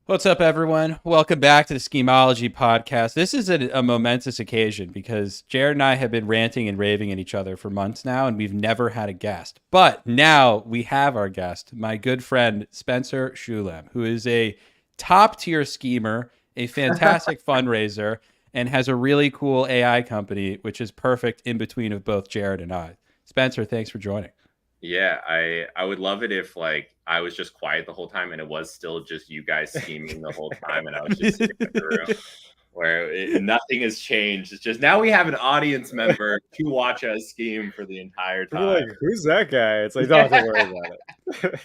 What's up, everyone? Welcome back to the Schemeology Podcast. This is a momentous occasion because Jared and I have been ranting and raving at each other for months now, and we've never had a guest. But now we have our guest, my good friend, Spencer Shulem, who is a top-tier schemer, a fantastic fundraiser, and has a really cool AI company, which is perfect in between of both Jared and I. Spencer, thanks for joining. Yeah, I would love it if I was just quiet the whole time and it was still just you guys scheming the whole time and I was just sitting in the room where nothing has changed. It's just now we have an audience member to watch us scheme for the entire time. Like, who's that guy? It's like, don't have to worry about it.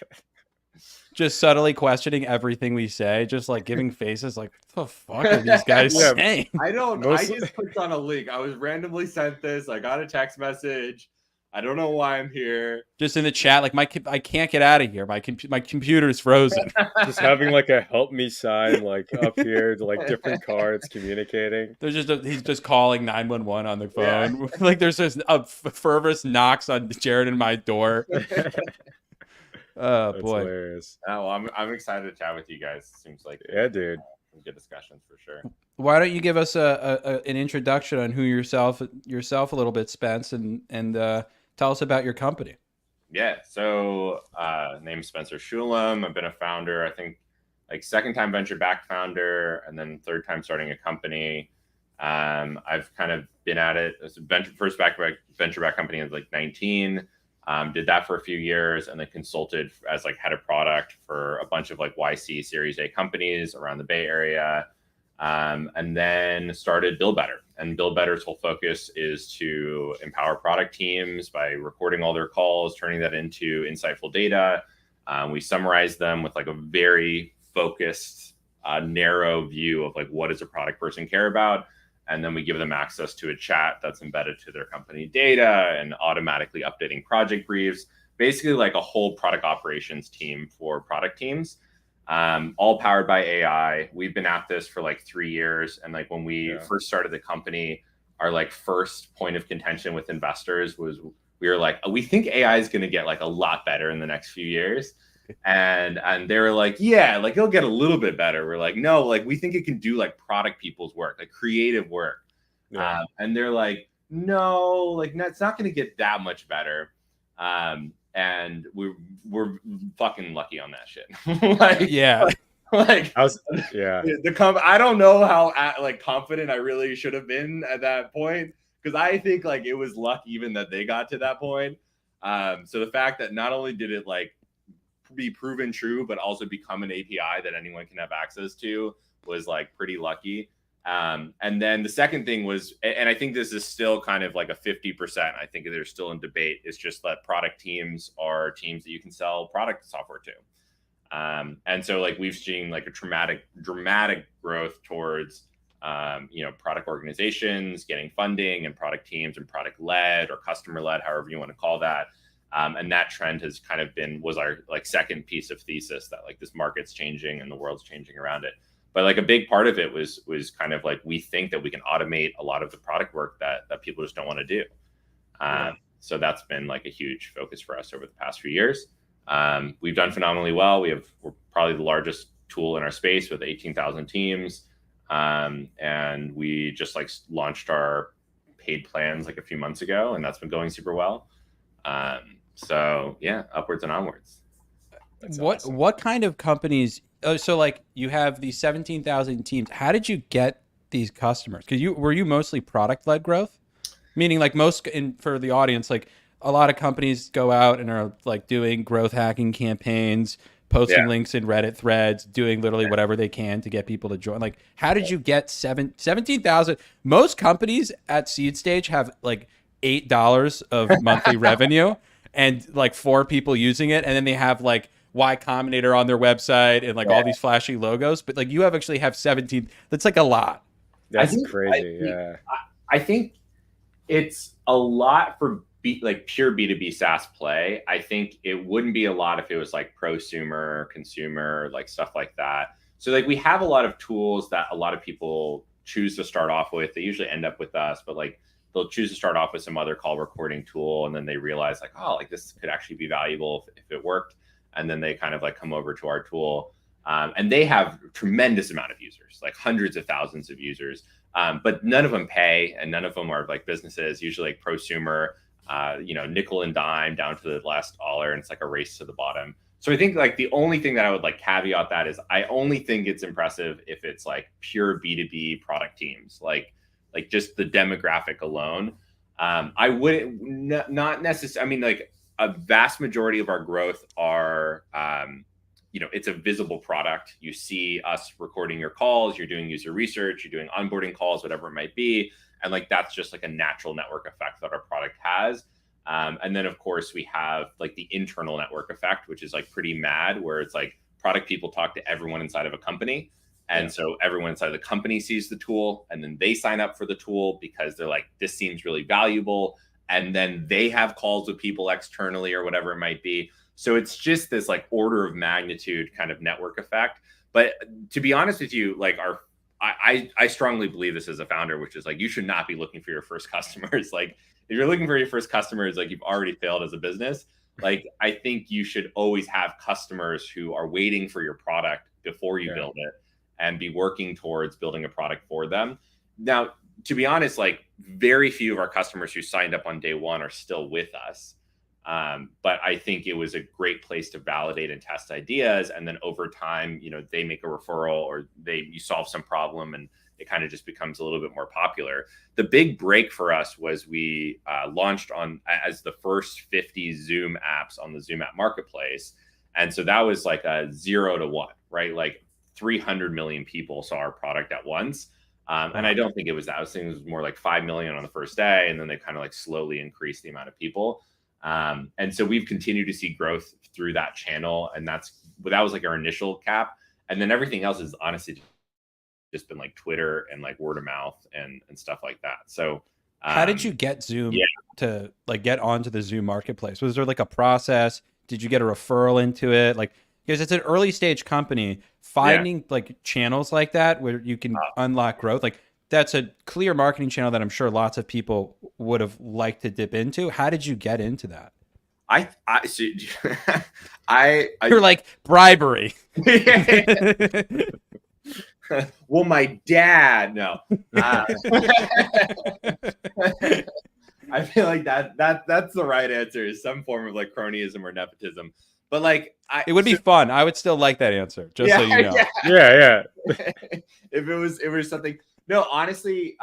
Just subtly questioning everything we say, just like giving faces like, what the fuck are these guys saying? I just clicked on a link. I was randomly sent this. I got a text message. I don't know why I'm here. Just in the chat, like I can't get out of here. My computer's frozen. Just having like a help me sign like up here to like different cards communicating. There's he's just calling 911 on the phone. Yeah. Like there's just a Fervous knocks on Jared and my door. Oh, that's boy. Hilarious. Oh, I'm excited to chat with you guys. Seems like dude. Some good discussions for sure. Why don't you give us an introduction on who yourself a little bit, Spence, and tell us about your company. Yeah, so name's Spencer Shulem. I've been a founder, I think, like second time venture-backed founder, and then third time starting a company. I've kind of been at it as a first venture-backed company in like 19. Did that for a few years, and then consulted as like head of product for a bunch of like YC Series A companies around the Bay Area. And then started BuildBetter. And BuildBetter's whole focus is to empower product teams by recording all their calls, turning that into insightful data. We summarize them with like a very focused, narrow view of like what does a product person care about. And then we give them access to a chat that's embedded to their company data and automatically updating project briefs, basically like a whole product operations team for product teams. All powered by AI. We've been at this for like 3 years. And like when we first started the company, our like first point of contention with investors was we were like, we think AI is going to get like a lot better in the next few years. And they were like, yeah, like it'll get a little bit better. We're like, no, like we think it can do like product people's work, like creative work. Yeah. And they're like, no, like it's not going to get that much better. And we're fucking lucky on that shit. I don't know how like confident I really should have been at that point, because I think like it was luck even that they got to that point. So the fact that not only did it like be proven true, but also become an API that anyone can have access to was like pretty lucky. And then the second thing was, and I think this is still kind of like a 50%, I think they're still in debate, is just that product teams are teams that you can sell product software to. And so like we've seen like a dramatic growth towards, product organizations getting funding and product teams and product led or customer led, however you want to call that. And that trend has kind of was our like second piece of thesis that like this market's changing and the world's changing around it. But like a big part of it was kind of like, we think that we can automate a lot of the product work that people just don't want to do. So that's been like a huge focus for us over the past few years. We've done phenomenally well. We're probably the largest tool in our space with 18,000 teams. And we just like launched our paid plans like a few months ago, and that's been going super well. So yeah, upwards and onwards. What kind of companies? So like you have these 17,000 teams. How did you get these customers? Because were you mostly product led growth? Meaning like for the audience, like a lot of companies go out and are like doing growth hacking campaigns, posting links in Reddit threads, doing literally whatever they can to get people to join. Like how did you get 17,000? Most companies at seed stage have like $8 of monthly revenue and like 4 people using it. And then they have like Y Combinator on their website and like all these flashy logos, but like you actually have 17. That's like a lot. That's crazy. I think it's a lot for pure B2B SaaS play. I think it wouldn't be a lot if it was like prosumer, consumer, like stuff like that. So like we have a lot of tools that a lot of people choose to start off with. They usually end up with us, but like they'll choose to start off with some other call recording tool, and then they realize like, oh, like this could actually be valuable if it worked. And then they kind of like come over to our tool. And they have a tremendous amount of users, like hundreds of thousands of users. But none of them pay, and none of them are like businesses, usually like prosumer, nickel and dime down to the last dollar. And it's like a race to the bottom. So I think like the only thing that I would like caveat that is I only think it's impressive if it's like pure B2B product teams, like just the demographic alone. I wouldn't not necessarily. I mean, like a vast majority of our growth are, it's a visible product. You see us recording your calls, you're doing user research, you're doing onboarding calls, whatever it might be. And like, that's just like a natural network effect that our product has. And then of course we have like the internal network effect, which is like pretty mad, where it's like product people talk to everyone inside of a company. And so everyone inside of the company sees the tool, and then they sign up for the tool because they're like, this seems really valuable. And then they have calls with people externally or whatever it might be. So it's just this like order of magnitude kind of network effect. But to be honest with you, like I strongly believe this as a founder, which is like, you should not be looking for your first customers. Like if you're looking for your first customers, like you've already failed as a business. Like I think you should always have customers who are waiting for your product before you build it, and be working towards building a product for them. Now, to be honest, like very few of our customers who signed up on day one are still with us. But I think it was a great place to validate and test ideas. And then over time, they make a referral, or you solve some problem, and it kind of just becomes a little bit more popular. The big break for us was we launched as the first 50 Zoom apps on the Zoom app marketplace. And so that was like a 0 to 1, right? Like 300 million people saw our product at once. And I don't think it was that. I was thinking it was more like 5 million on the first day. And then they kind of like slowly increased the amount of people. And so we've continued to see growth through that channel. And that was like our initial cap. And then everything else is honestly just been like Twitter and like word of mouth and stuff like that. So how did you get Zoom to like get onto the Zoom marketplace? Was there like a process? Did you get a referral into it? Like, because it's an early stage company, finding like channels like that where you can unlock growth, like that's a clear marketing channel that I'm sure lots of people would have liked to dip into. How did you get into that? You're like bribery. Well, my dad, no. I feel like that's the right answer, is some form of like cronyism or nepotism. But like, it would be fun. I would still like that answer, just so you know. Yeah. If it was something. No, honestly,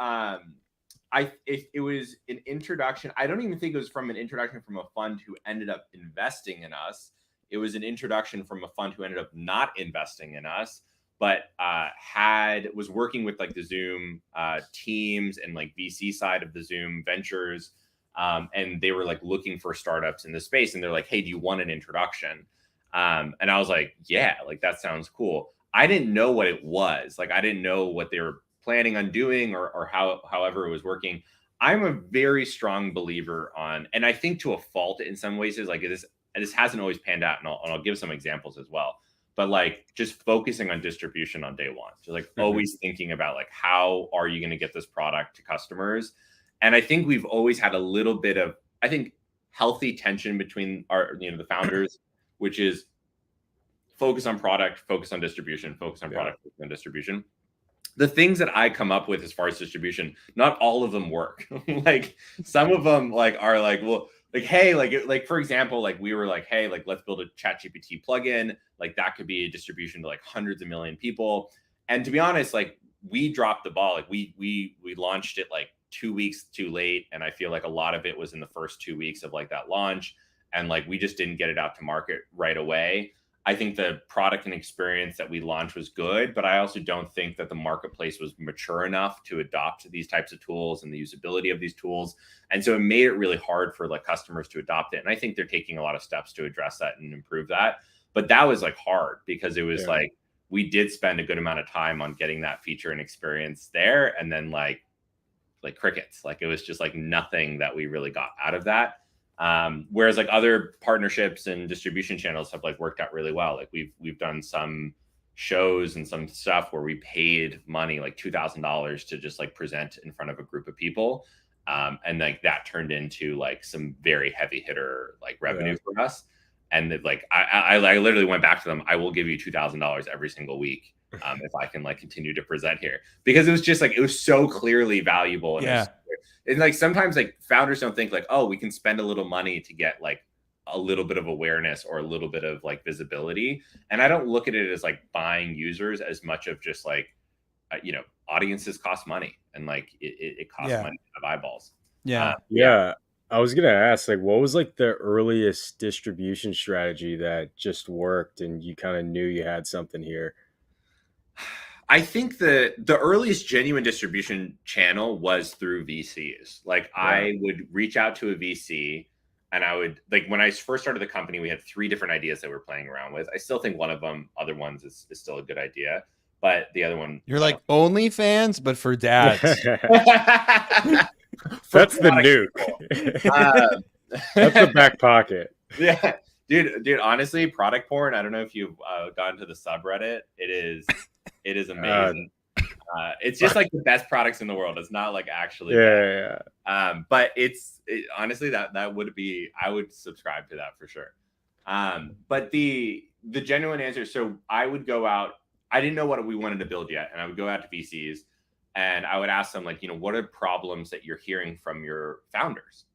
if it was an introduction, I don't even think it was from an introduction from a fund who ended up investing in us. It was an introduction from a fund who ended up not investing in us, but was working with like the Zoom teams and like VC side of the Zoom ventures. And they were like looking for startups in the space, and they're like, hey, do you want an introduction? And I was like, yeah, like that sounds cool. I didn't know what it was. Like, I didn't know what they were planning on doing or however it was working. I'm a very strong believer and I think to a fault in some ways, is like this hasn't always panned out. And I'll give some examples as well. But like just focusing on distribution on day one, just like always thinking about like, how are you going to get this product to customers? And I think we've always had a little bit of, I think, healthy tension between the founders, which is focus on product, focus on distribution, focus on product, focus on distribution. The things that I come up with as far as distribution, not all of them work. Like some of them like are like, well, like, hey, like for example, like we were like, hey, like let's build a ChatGPT plugin. Like that could be a distribution to like hundreds of million people. And to be honest, like we dropped the ball. Like we launched it like 2 weeks too late. And I feel like a lot of it was in the first 2 weeks of like that launch. And like, we just didn't get it out to market right away. I think the product and experience that we launched was good, but I also don't think that the marketplace was mature enough to adopt these types of tools and the usability of these tools. And so it made it really hard for like customers to adopt it. And I think they're taking a lot of steps to address that and improve that. But that was like hard because it was like, we did spend a good amount of time on getting that feature and experience there. And then like crickets, like it was just like nothing that we really got out of that. Whereas like other partnerships and distribution channels have like worked out really well. Like we've done some shows and some stuff where we paid money, like $2,000 to just like present in front of a group of people. And like that turned into like some very heavy hitter like revenue for us. And like, I literally went back to them. I will give you $2,000 every single week if I can like continue to present here, because it was just like, it was so clearly valuable. And like, sometimes like founders don't think like, oh, we can spend a little money to get like a little bit of awareness or a little bit of like visibility. And I don't look at it as like buying users as much of just like, audiences cost money, and like it costs money to have eyeballs. Yeah. I was gonna ask, like, what was like the earliest distribution strategy that just worked and you kind of knew you had something here? I think the earliest genuine distribution channel was through VCs. Like, I would reach out to a VC, and I would, like, when I first started the company, we had 3 different ideas that we're playing around with. I still think one of them, other ones is still a good idea, but the other one, You're like OnlyFans, but for dads. That's the nuke. That's the back pocket. Yeah, dude. Honestly, product porn. I don't know if you've gone to the subreddit. It is amazing. It's just like the best products in the world. It's not like actually. But honestly, that would be. I would subscribe to that for sure. But the genuine answer. So I would go out. I didn't know what we wanted to build yet, and I would go out to VCs. And I would ask them, like, what are problems that you're hearing from your founders?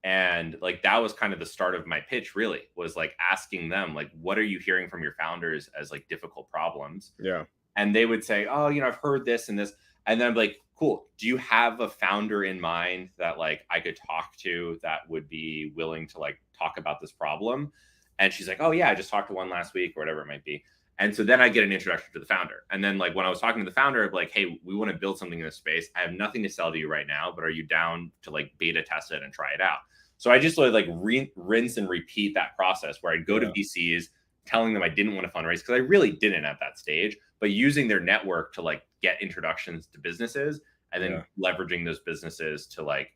And like, that was kind of the start of my pitch, really, was like asking them, like, what are you hearing from your founders as like difficult problems? Yeah. And they would say, oh, I've heard this and this. And then I'm like, cool. Do you have a founder in mind that like I could talk to that would be willing to like talk about this problem? And she's like, oh yeah, I just talked to one last week, or whatever it might be. And so then I get an introduction to the founder. And then like, when I was talking to the founder of like, hey, we want to build something in this space. I have nothing to sell to you right now, but are you down to like beta test it and try it out? So I just like rinse and repeat that process where I'd go to VCs telling them I didn't want to fundraise, because I really didn't at that stage, but using their network to like get introductions to businesses, and then leveraging those businesses to like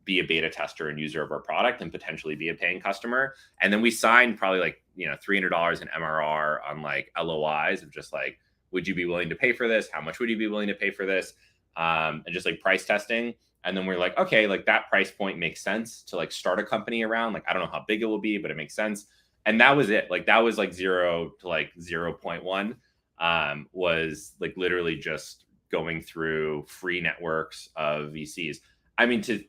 be a beta tester and user of our product and potentially be a paying customer. And then we signed probably like, $300 in MRR on like LOIs of just like, would you be willing to pay for this? How much would you be willing to pay for this? And just like price testing. And then we're like, okay, like that price point makes sense to like start a company around. Like, I don't know how big it will be, but it makes sense. And that was it. Like, that was like 0 to like 0.1 was like literally just going through free networks of VCs. I mean, to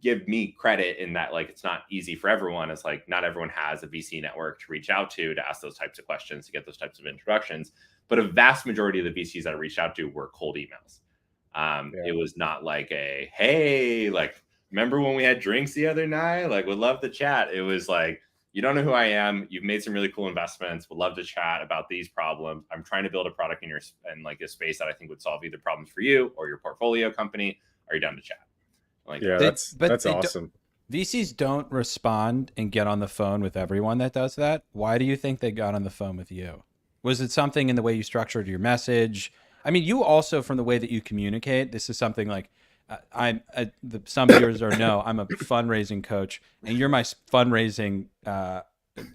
give me credit in that, like, it's not easy for everyone. It's like, not everyone has a VC network to reach out to ask those types of questions, to get those types of introductions. But a vast majority of the VCs I reached out to were cold emails. It was not like hey, like, remember when we had drinks the other night? Like, would love to chat. It was like, you don't know who I am. You've made some really cool investments. Would love to chat about these problems. I'm trying to build a product in like a space that I think would solve either problems for you or your portfolio company. Are you down to chat? Like, that's awesome. VCs don't respond and get on the phone with everyone that does that. Why do you think they got on the phone with you? Was it something in the way you structured your message? I mean, you also, from the way that you communicate, this is something like, some viewers know I'm a fundraising coach, and you're my fundraising,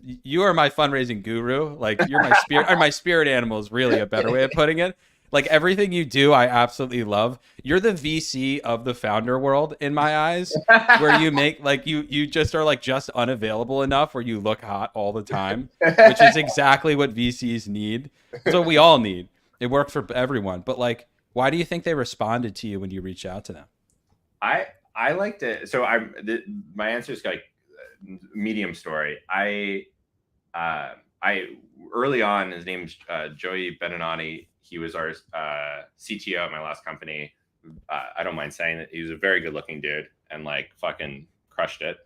you are my fundraising guru. Like, you're my spirit, or my spirit animal is really a better way of putting it. Like, everything you do, I absolutely love. You're the VC of the founder world in my eyes, where you make like, you just are like just unavailable enough where you look hot all the time, which is exactly what VCs need. So we all need. It worked for everyone, but like, why do you think they responded to you when you reached out to them? I liked it. So my answer is like medium story. I early on, his name's Joey Beninati. He was our CTO at my last company. I don't mind saying that he was a very good looking dude and like fucking crushed it.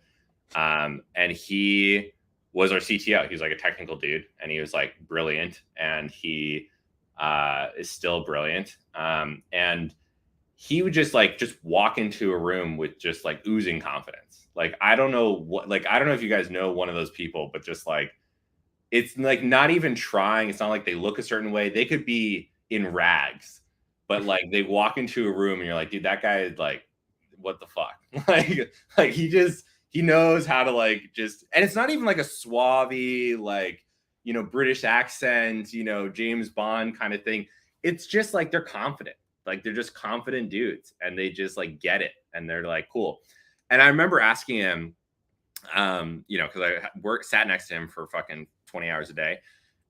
And he was our CTO. He was like a technical dude, and he was like brilliant, and he is still brilliant. And he would just walk into a room with just like oozing confidence. Like, I don't know if you guys know one of those people, but just like, it's like not even trying. It's not like they look a certain way. They could be in rags, but like they walk into a room and you're like, dude, that guy is like, what the fuck? like he knows how to like just, and it's not even like a suave, like, British accent, James Bond kind of thing. It's just like, they're confident. Like, they're just confident dudes, and they just like get it. And they're like, cool. And I remember asking him, because I sat next to him for fucking 20 hours a day.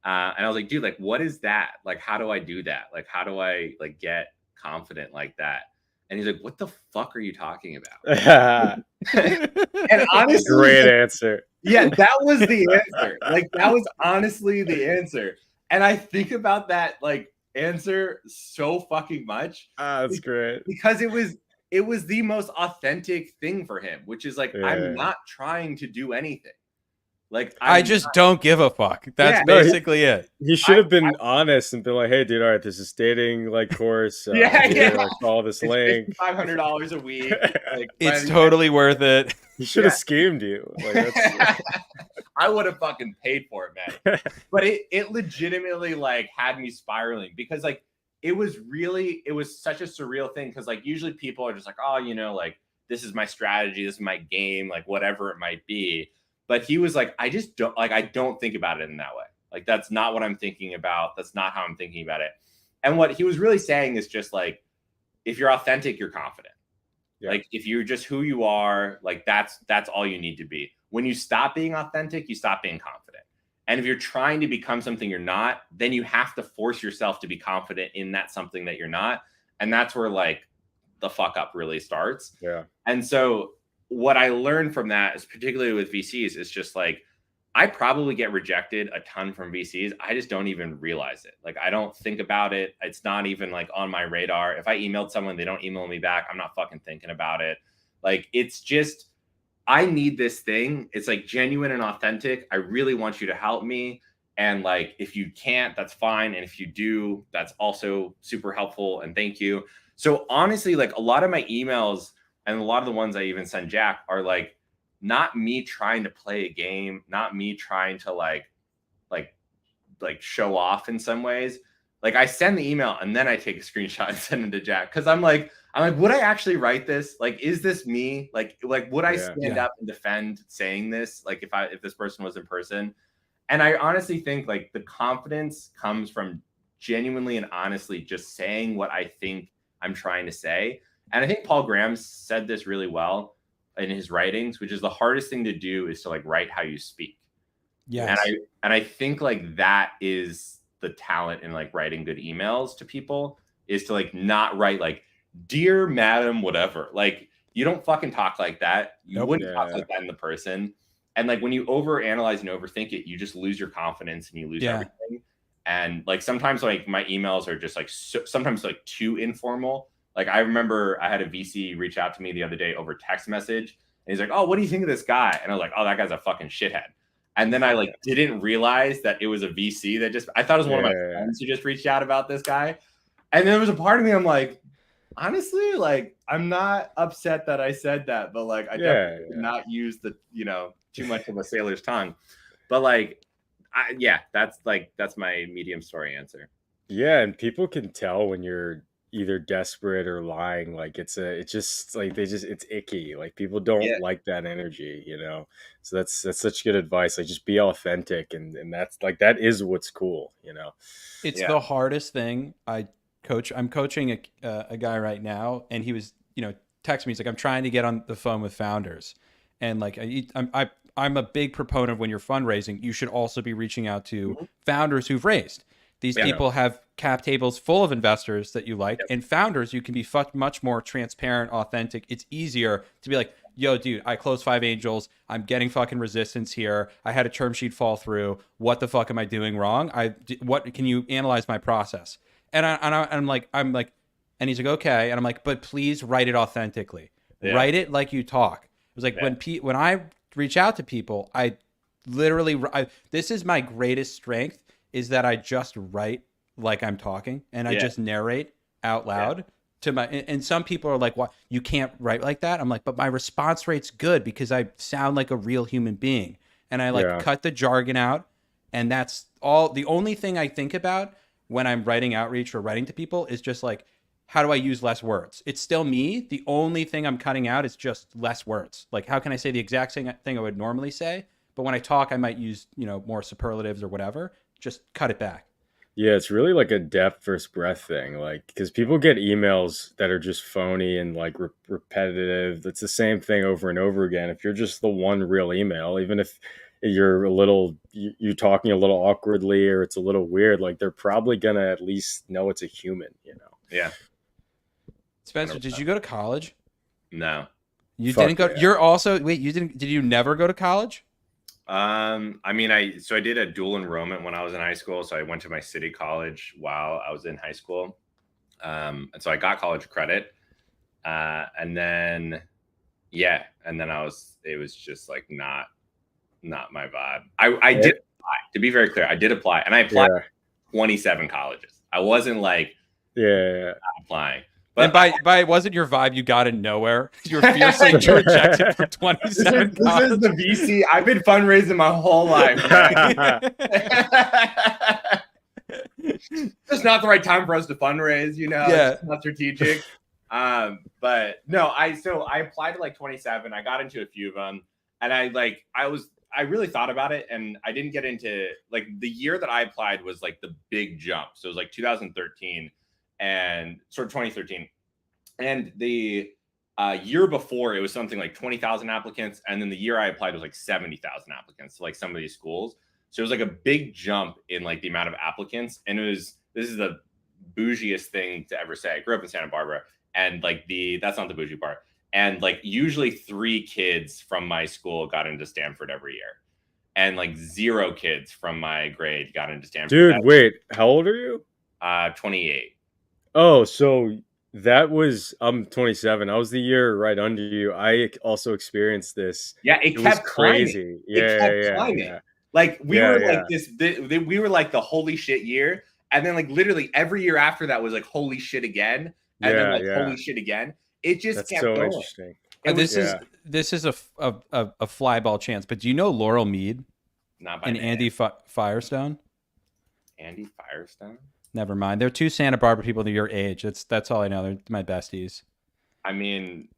And I was like, dude, like, what is that? Like, how do I do that? Like, how do I like get confident like that? And he's like, what the fuck are you talking about? And honestly, great answer. yeah, that was the answer. Like, that was honestly the answer. And I think about that like answer so fucking much. That's great. Because it was the most authentic thing for him, which is like, I'm not trying to do anything. Like, I just don't give a fuck. That's basically it. He should have been honest and been like, "Hey, dude, all right, this is dating like course. Like, follow this link. $500 a week. Like, it's totally worth it." He should have schemed you. Like, I would have fucking paid for it, man. But it legitimately like had me spiraling because like it was such a surreal thing because like usually people are just like, oh, like this is my strategy, this is my game, like whatever it might be. But he was like, I don't think about it in that way. Like, that's not what I'm thinking about. That's not how I'm thinking about it. And what he was really saying is just like, if you're authentic, you're confident. Yeah. Like, if you're just who you are, like that's all you need to be. When you stop being authentic, you stop being confident. And if you're trying to become something you're not, then you have to force yourself to be confident in that something that you're not. And that's where like the fuck up really starts. Yeah. And so what I learned from that is particularly with VCs is just like, I probably get rejected a ton from VCs. I just don't even realize it. Like, I don't think about it. It's not even like on my radar. If I emailed someone, they don't email me back, I'm not fucking thinking about it. Like, it's just, I need this thing. It's like genuine and authentic. I really want you to help me. And like, if you can't, that's fine. And if you do, that's also super helpful. And thank you. So honestly, like a lot of my emails and a lot of the ones I even send Jack are like, not me trying to play a game, not me trying to like show off in some ways. Like, I send the email and then I take a screenshot and send it to Jack. Cause I'm like, would I actually write this? Like, is this me? Like, would I stand up and defend saying this? Like if this person was in person? And I honestly think like the confidence comes from genuinely and honestly just saying what I think I'm trying to say. And I think Paul Graham said this really well in his writings, which is the hardest thing to do is to like write how you speak. Yeah. And I think like that is the talent in like writing good emails to people is to like not write like, dear madam, whatever. Like, you don't fucking talk like that. You wouldn't talk like that in the person. And like when you overanalyze and overthink it, you just lose your confidence and you lose everything. And like sometimes like my emails are just like sometimes like too informal. Like, I remember I had a VC reach out to me the other day over text message. And he's like, oh, what do you think of this guy? And I was like, oh, that guy's a fucking shithead. And then I like didn't realize that it was a VC that I thought it was one of my friends who just reached out about this guy. And then there was a part of me, I'm like, honestly, like, I'm not upset that I said that, but like, I definitely did not use the, too much of a sailor's tongue. But like, that's my medium story answer. Yeah. And people can tell when you're either desperate or lying. Like it's just like it's icky. Like people don't like that energy, so that's such good advice. Like, just be authentic. And that's like, that is what's cool. It's the hardest thing. I'm coaching a guy right now, and he was, texting me. He's like, I'm trying to get on the phone with founders. And like, I'm a big proponent of when you're fundraising, you should also be reaching out to founders who've raised. These people have cap tables full of investors that you like, and founders, you can be much more transparent, authentic. It's easier to be like, yo, dude, I closed 5 angels. I'm getting fucking resistance here. I had a term sheet fall through. What the fuck am I doing wrong? What can you analyze my process? And I'm like, and he's like, okay. And I'm like, but please write it authentically. Write it like you talk. It was like when I reach out to people, I literally, this is my greatest strength, is that I just write like I'm talking, and I just narrate out loud to my, and some people are like, what, you can't write like that? I'm like, but my response rate's good because I sound like a real human being. And I like cut the jargon out. And that's all. The only thing I think about when I'm writing outreach or writing to people is just like, how do I use less words? It's still me. The only thing I'm cutting out is just less words. Like, how can I say the exact same thing I would normally say? But when I talk, I might use, more superlatives or whatever. Just cut it back. Yeah, it's really like a depth versus breadth thing. Like, because people get emails that are just phony and like repetitive. It's the same thing over and over again. If you're just the one real email, even if you're you're talking a little awkwardly or it's a little weird, like they're probably gonna at least know it's a human, you know? Yeah. Spencer, did you go to college? No. You Fuck didn't go. yeah. You're also wait. You didn't. Did you never go to college? I mean, I did a dual enrollment when I was in high school. So I went to my city college while I was in high school. And so I got college credit. And then it was just like not my vibe. I did apply, to be very clear. I did apply, and I applied to 27 colleges. I wasn't like applying. But and by it wasn't your vibe, you got in nowhere. You were fiercely rejected for 27 This is the VC. I've been fundraising my whole life. It's not the right time for us to fundraise, you know. Yeah. It's not strategic. But no, I applied to like 27. I got into a few of them, and I really thought about it, and I didn't get into like the year that I applied was like the big jump. So it was like 2013 and sort of 2013, and the year before it was something like 20,000 applicants, and then the year I applied was like 70,000 applicants to like some of these schools. So it was like a big jump in like the amount of applicants, and this is the bougiest thing to ever say. I grew up in Santa Barbara, and like that's not the bougie part. And like usually 3 kids from my school got into Stanford every year, and like 0 kids from my grade got into Stanford. Dude, wait, how old are you? 28. Oh, so I'm 27. I was the year right under you. I also experienced this. Yeah, it kept crazy. Climbing. It kept climbing. Like we were like we were like the holy shit year, and then like literally every year after that was like holy shit again, and then like holy shit again. It just kept going. Interesting. This is a fly ball chance, but do you know Laurel Mead? Not by and name. Andy Firestone? Andy Firestone? Never mind. They're 2 Santa Barbara people your age. That's all I know. They're my besties. I mean,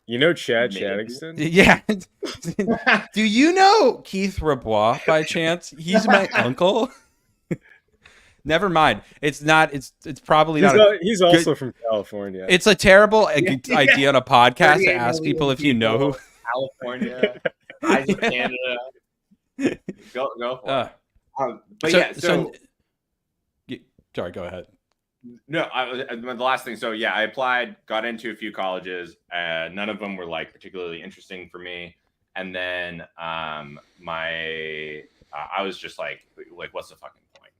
you know Chad Chattingston? Yeah. Do you know Keith Rabois by chance? He's my uncle. Never mind. It's not. It's probably not. He's also from California. It's a terrible idea on a podcast to ask people if you know who. California, Canada. Go for it. But sorry, go ahead. No, the last thing. So yeah, I applied, got into a few colleges. None of them were like particularly interesting for me. And then I was just like, what's the fucking point?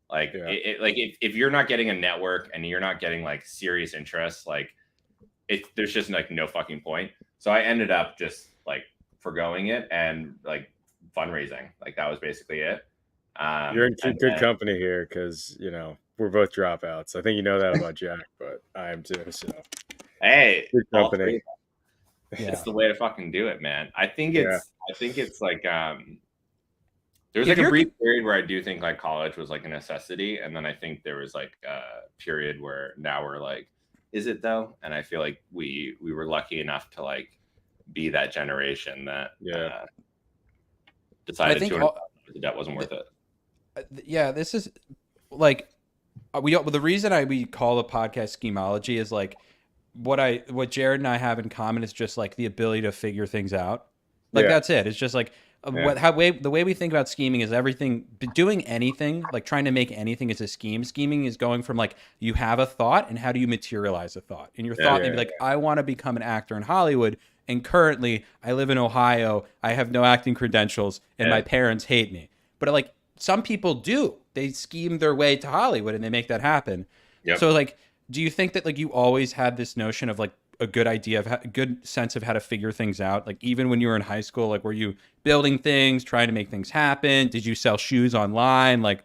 Like, if you're not getting a network and you're not getting like serious interest, like there's just like no fucking point. So I ended up just like forgoing it and like fundraising. Like that was basically it. You're in good company here because you know we're both dropouts. I think you know that about Jack, but I am too. So hey, good company. It's the way to fucking do it, man. I think it's like there's like a brief period where I do think like college was like a necessity, and then I think there was like a period where now we're like, is it though? And I feel like we were lucky enough to like be that generation that decided the debt wasn't worth it. Yeah, this is like the reason we call the podcast Schemeology is like what Jared and I have in common is just like the ability to figure things out. Like that's it. It's just like the way we think about scheming is everything, doing anything, like trying to make anything is a scheme. Scheming is going from like you have a thought and how do you materialize a thought? And your thought may be like, I want to become an actor in Hollywood. And currently I live in Ohio. I have no acting credentials and my parents hate me. But like some people do. They scheme their way to Hollywood and they make that happen. Yep. So like, do you think that like you always had this notion of like a good idea of a good sense of how to figure things out? Like even when you were in high school, like were you building things, trying to make things happen? Did you sell shoes online? Like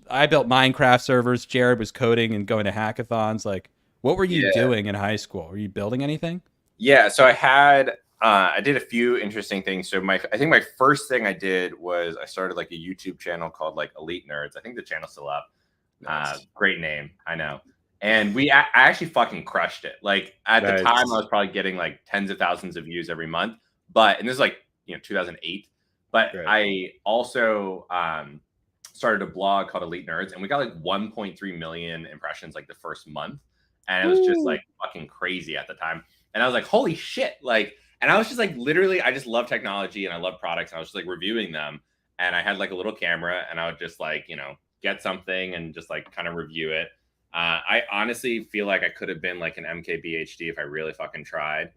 I built Minecraft servers. Jared was coding and going to hackathons. Like what were you doing in high school? Were you building anything? Yeah. So I did a few interesting things. So I think my first thing I did was I started like a YouTube channel called like Elite Nerds. I think the channel's still up. Nice. Great name. I know. And I actually fucking crushed it. Like at the time I was probably getting like tens of thousands of views every month, and this is like, 2008, but I also, started a blog called Elite Nerds, and we got like 1.3 million impressions like the first month. And it was just like fucking crazy at the time. And I was like, holy shit. Like, and I was just like, literally, I just love technology and I love products. And I was just like reviewing them. And I had like a little camera and I would just like, you know, get something and just like kind of review it. I honestly feel like I could have been like an MKBHD if I really fucking tried.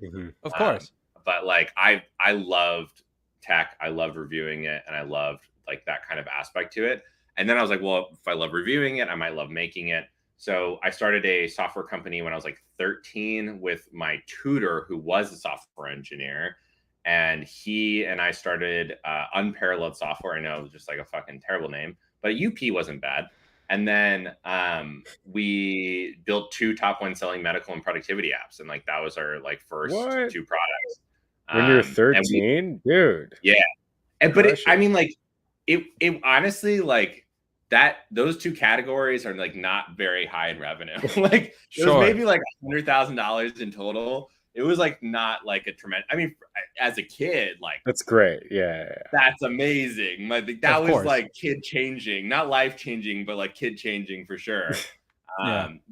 Of course. But like, I loved tech. I loved reviewing it. And I loved like that kind of aspect to it. And then I was like, well, if I love reviewing it, I might love making it. So I started a software company when I was like 13 with my tutor who was a software engineer. And he and I started Unparalleled Software. I know it was just like a fucking terrible name, but UP wasn't bad. And then we built 2 top 1 selling medical and productivity apps. And like, that was our like first 2 products. When you're 13, dude. Yeah. But I mean, like, it honestly, like, those 2 categories are like not very high in revenue. Like it was maybe like $100,000 in total. It was like not like a tremendous. I mean, as a kid, like that's great. Yeah. That's amazing. Like that was like kid changing, not life changing, but like kid changing for sure.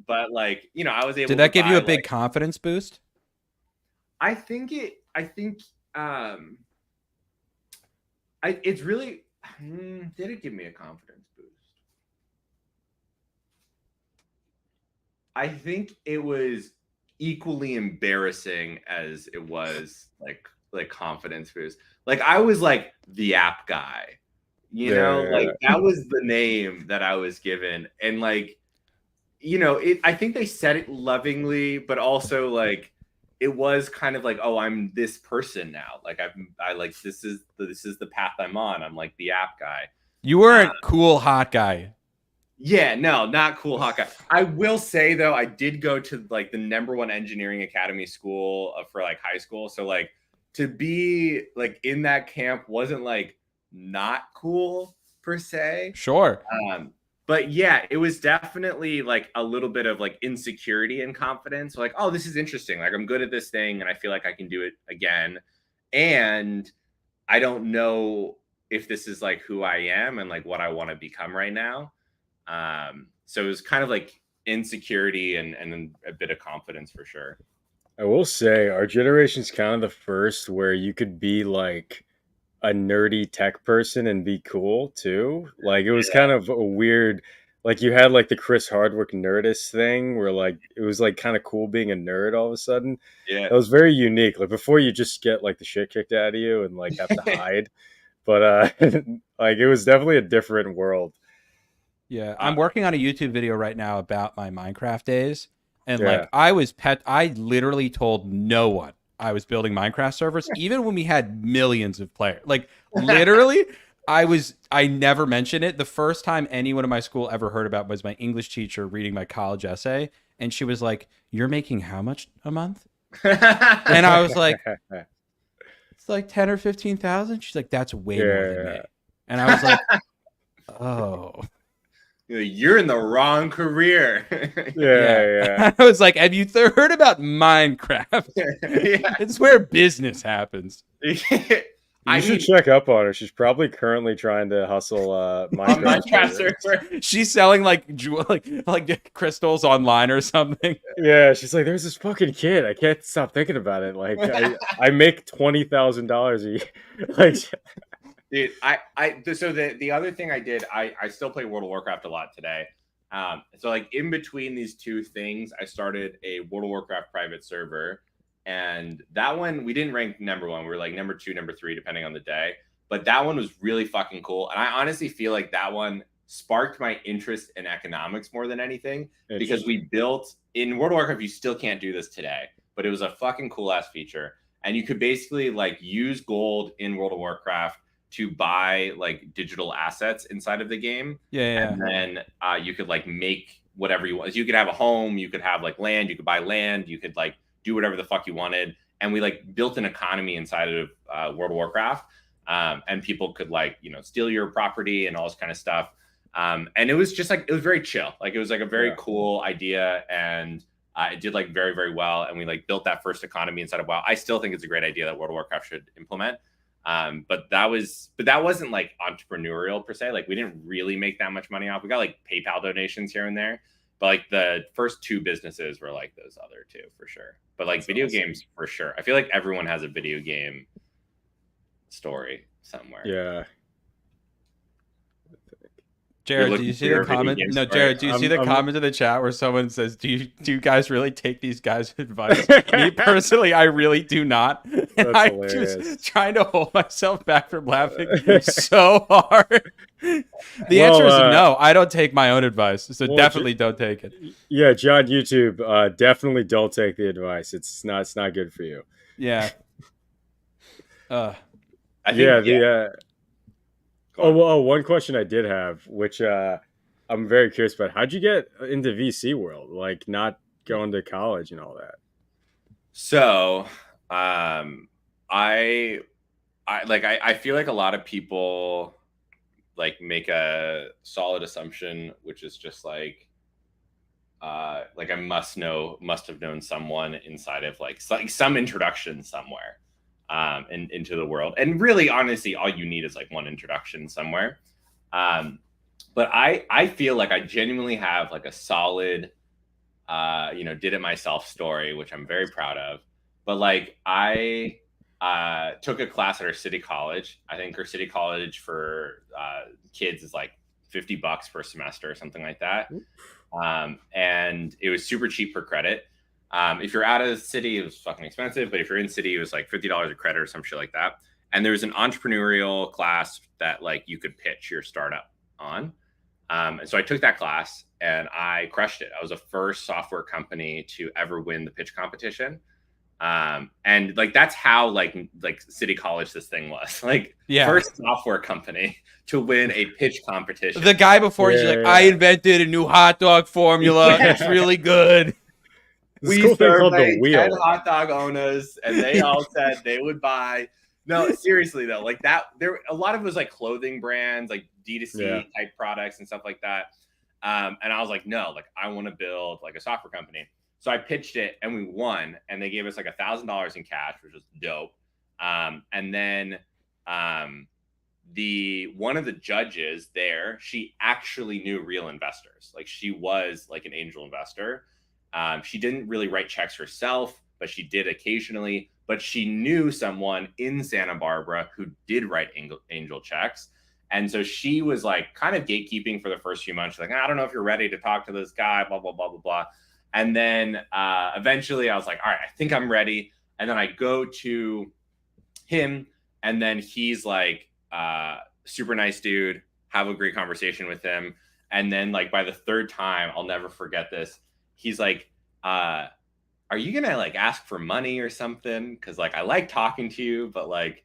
But like, you know, I was able. Did that give you a big confidence boost? It's really. Did it give me a confidence boost? I think it was equally embarrassing as it was like confidence boost. Like I was like the app guy, you know, like that was the name that I was given. And like, you know, I think they said it lovingly, but also like, it was kind of like, oh, I'm this person now. Like I like, this is the path I'm on. I'm like the app guy. You weren't cool hot guy. Yeah, no, not cool hot guy. I will say though, I did go to like the #1 engineering academy school for like high school. So like to be like in that camp wasn't like not cool per se. Sure. But yeah, it was definitely like a little bit of like insecurity and confidence. Like, oh, this is interesting. Like I'm good at this thing and I feel like I can do it again. And I don't know if this is like who I am and like what I want to become right now. So it was kind of like insecurity and then a bit of confidence for sure. I will say our generation's kind of the first where you could be like a nerdy tech person and be cool too. Like it was kind of a weird, like you had like the Chris Hardwick Nerdist thing where like it was like kind of cool being a nerd all of a sudden. Yeah, it was very unique. Like before you just get like the shit kicked out of you and like have to hide. But like it was definitely a different world. Yeah, I'm working on a YouTube video right now about my Minecraft days. And like I literally told no one I was building Minecraft servers, even when we had millions of players. Like literally, I never mentioned it. The first time anyone in my school ever heard about it was my English teacher reading my college essay. And she was like, "You're making how much a month?" And I was like, "It's like 10 or 15,000." She's like, "That's way more than me." And I was like, "Oh. You're in the wrong career." Yeah. I was like, have you heard about Minecraft? It's where business happens. You should check up on her. She's probably currently trying to hustle Minecraft server. She's selling like crystals online or something. Yeah, she's like, there's this fucking kid. I can't stop thinking about it. Like I make $20,000 a year. Like dude, so the other thing I did, I still play World of Warcraft a lot today. So like in between these 2 things, I started a World of Warcraft private server, and that one we didn't rank #1. We were like #2, #3, depending on the day. But that one was really fucking cool, and I honestly feel like that one sparked my interest in economics more than anything, because we built in World of Warcraft. You still can't do this today, but it was a fucking cool ass feature, and you could basically like use gold in World of Warcraft to buy like digital assets inside of the game. And then you could like make whatever you want. So you could have a home, you could have like land, you could buy land, you could like do whatever the fuck you wanted. And we like built an economy inside of World of Warcraft. And people could like, you know, steal your property and all this kind of stuff. And it was just like, it was very chill. Like it was like a very cool idea. And it did like very, very well. And we like built that first economy inside of WoW. I still think it's a great idea that World of Warcraft should implement. But that wasn't like entrepreneurial per se. Like we didn't really make that much money off. We got like PayPal donations here and there, but like the first 2 businesses were like those other 2 for sure. But like video games for sure. I feel like everyone has a video game story somewhere. Yeah. Jared, do you see the comment? No, Jared, do you see the comment in the chat where someone says, "Do you guys really take these guys' advice?" Me personally, I really do not, and I'm just trying to hold myself back from laughing so hard. The answer is no. I don't take my own advice, so definitely don't take it. Yeah, John, YouTube, definitely don't take the advice. It's not good for you. Yeah. One question I did have, which I'm very curious about. How'd you get into VC world? Like not going to college and all that? So, I feel like a lot of people like make a solid assumption, which is just like I must have known someone inside of like some introduction somewhere. Into the world, and really honestly all you need is like one introduction somewhere, but I feel like I genuinely have like a solid did it myself story, which I'm very proud of. But like I took a class at our city college. I think our city college for kids is like $50 per semester or something like that, and it was super cheap per credit. If you're out of the city, it was fucking expensive. But if you're in city, it was like $50 a credit or some shit like that. And there was an entrepreneurial class that like you could pitch your startup on. And so I took that class and I crushed it. I was the first software company to ever win the pitch competition. And like that's how like city college this thing was. Like first software company to win a pitch competition. The guy before he's like, I invented a new hot dog formula. It's really good. We surveyed 10 hot dog owners, and they all said they would buy. No, seriously though, like that. There a lot of it was like clothing brands, like D2C type products and stuff like that. And I was like, no, like I want to build like a software company. So I pitched it, and we won. And they gave us like $1,000 in cash, which was dope. And then one of the judges there, she actually knew real investors. Like she was like an angel investor. She didn't really write checks herself, but she did occasionally. But she knew someone in Santa Barbara who did write angel checks. And so she was like kind of gatekeeping for the first few months. She's like, I don't know if you're ready to talk to this guy, blah, blah, blah, blah, blah. And then eventually I was like, all right, I think I'm ready. And then I go to him, and then he's like, super nice dude, have a great conversation with him. And then like by the 3rd time, I'll never forget this. He's like, are you going to like ask for money or something? Cause like, I like talking to you, but like,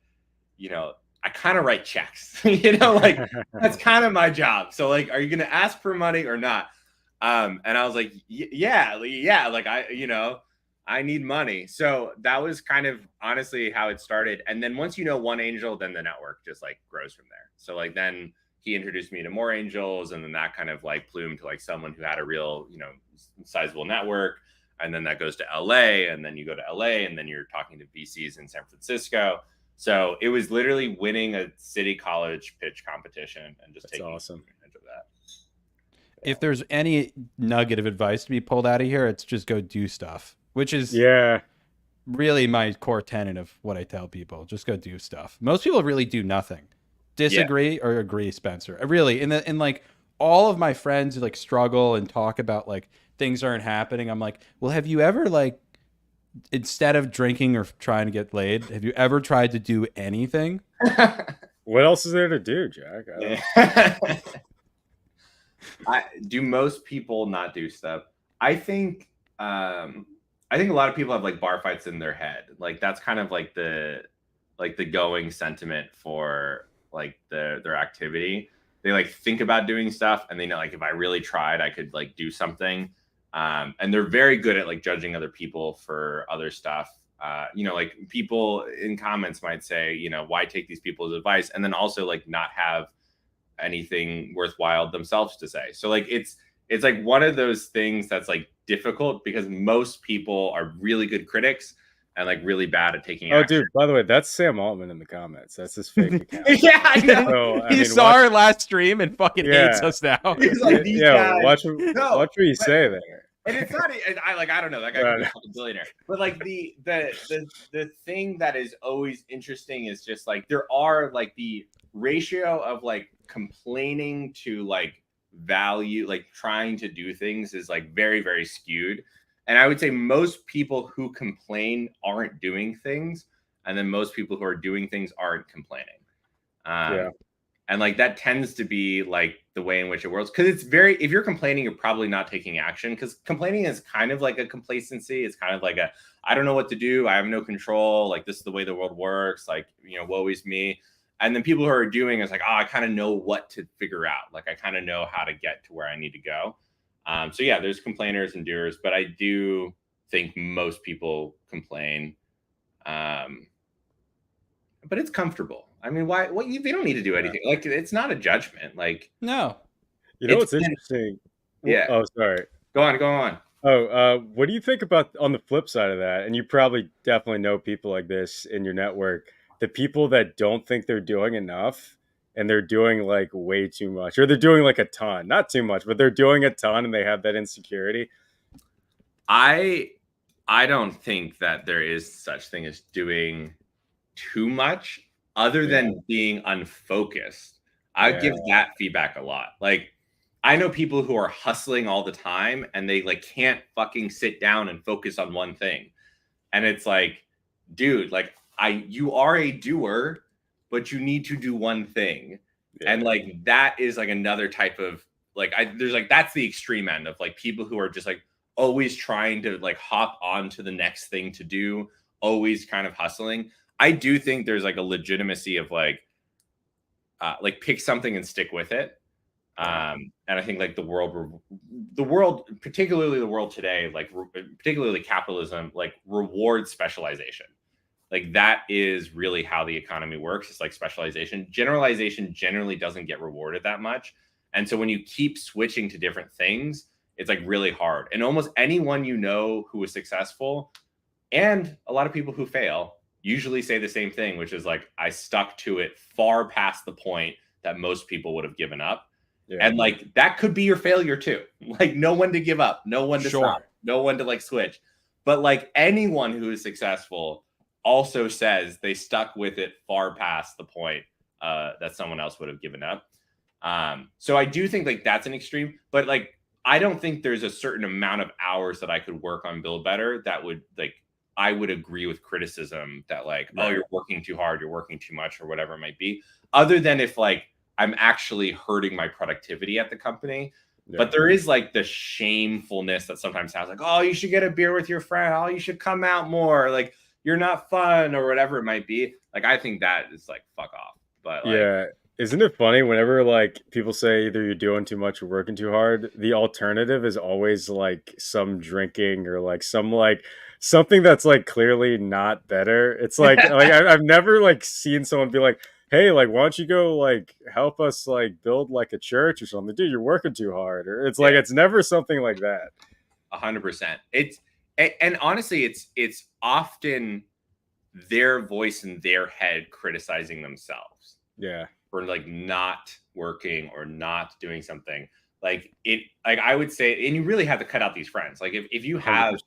I kind of write checks, like that's kind of my job. So like, are you going to ask for money or not? And I was like, yeah, like I need money. So that was kind of honestly how it started. And then once one angel, then the network just like grows from there. So like then he introduced me to more angels, and then that kind of like plumed to like someone who had a real, sizable network. And then that goes to LA, and then you go to LA, and then you're talking to VCs in San Francisco. So it was literally winning a city college pitch competition and just taking advantage of that. If there's any nugget of advice to be pulled out of here, it's just go do stuff, which is really my core tenet of what I tell people. Just go do stuff. Most people really do nothing. Disagree or agree, Spencer. Really, in like all of my friends who like struggle and talk about like things aren't happening, I'm like, well, have you ever like, instead of drinking or trying to get laid, have you ever tried to do anything? What else is there to do, Jack? Do most people not do stuff? I think a lot of people have like bar fights in their head. Like that's kind of like the going sentiment for like their activity. They like think about doing stuff, and they know like if I really tried, I could like do something. And they're very good at like judging other people for other stuff. Like people in comments might say, why take these people's advice? And then also like not have anything worthwhile themselves to say. So like, it's like one of those things that's like difficult because most people are really good critics, and like really bad at taking Oh, action. dude, by the way, that's Sam Altman in the comments. That's his fake account. Yeah, I know. So, He saw our last stream and fucking hates us now. He's like, these guys. Watch what you say there. And it's not. I don't know. That guy could be a fucking billionaire. But like the thing that is always interesting is just like there are like the ratio of like complaining to like value, like trying to do things is like very, very skewed. And I would say most people who complain aren't doing things, and then most people who are doing things aren't complaining. And like that tends to be like the way in which it works, because it's very, if you're complaining, you're probably not taking action, because complaining is kind of like a complacency. It's kind of like a, I don't know what to do, I have no control, like this is the way the world works, like, you know, woe is me. And then people who are doing is like, oh, I kind of know what to figure out, like I kind of know how to get to where I need to go. So yeah, there's complainers and doers, but I do think most people complain. But it's comfortable. I mean, why? What? They don't need to do anything. Like, it's not a judgment. Like, no. You know what's interesting? Yeah. Oh, sorry. Go on. Oh, what do you think about on the flip side of that? And you probably definitely know people like this in your network. The people that don't think they're doing enough, and they're doing like way too much, or they're doing like a ton, not too much, but they're doing a ton, and they have that insecurity. I don't think that there is such thing as doing too much, other than being unfocused. I give that feedback a lot. Like, I know people who are hustling all the time and they like can't fucking sit down and focus on one thing. And it's like, dude, like you are a doer, but you need to do one thing. Yeah. And like, that is like another type of like, there's like, that's the extreme end of like people who are just like always trying to like hop on to the next thing to do, always kind of hustling. I do think there's like a legitimacy of like pick something and stick with it. And I think like the world, particularly the world today, like particularly capitalism, like rewards specialization. Like that is really how the economy works. It's like specialization. Generalization generally doesn't get rewarded that much. And so when you keep switching to different things, it's like really hard. And almost anyone you know who is successful, and a lot of people who fail, usually say the same thing, which is like, I stuck to it far past the point that most people would have given up. Yeah. And like, that could be your failure too. Like, no one to give up, no one to stop, no one to like switch. But like anyone who is successful also says they stuck with it far past the point that someone else would have given up. So I do think like that's an extreme, but like, I don't think there's a certain amount of hours that I could work on BuildBetter that would like, I would agree with criticism that like, oh, you're working too hard, you're working too much, or whatever it might be, other than if like I'm actually hurting my productivity at the company. Yeah. But there is like the shamefulness that sometimes sounds like, oh, you should get a beer with your friend, oh, you should come out more, like you're not fun, or whatever it might be. Like, I think that is like, fuck off. But like, yeah. Isn't it funny whenever like people say either you're doing too much or working too hard, the alternative is always like some drinking or like some like something that's like clearly not better. It's like I've never like seen someone be like, hey, like why don't you go like help us like build like a church or something? Dude, you're working too hard. Or it's like it's never something like that. 100%. And honestly, it's often their voice in their head criticizing themselves. Yeah. For like not working or not doing something. Like it, like I would say, and you really have to cut out these friends. Like if you have 100%.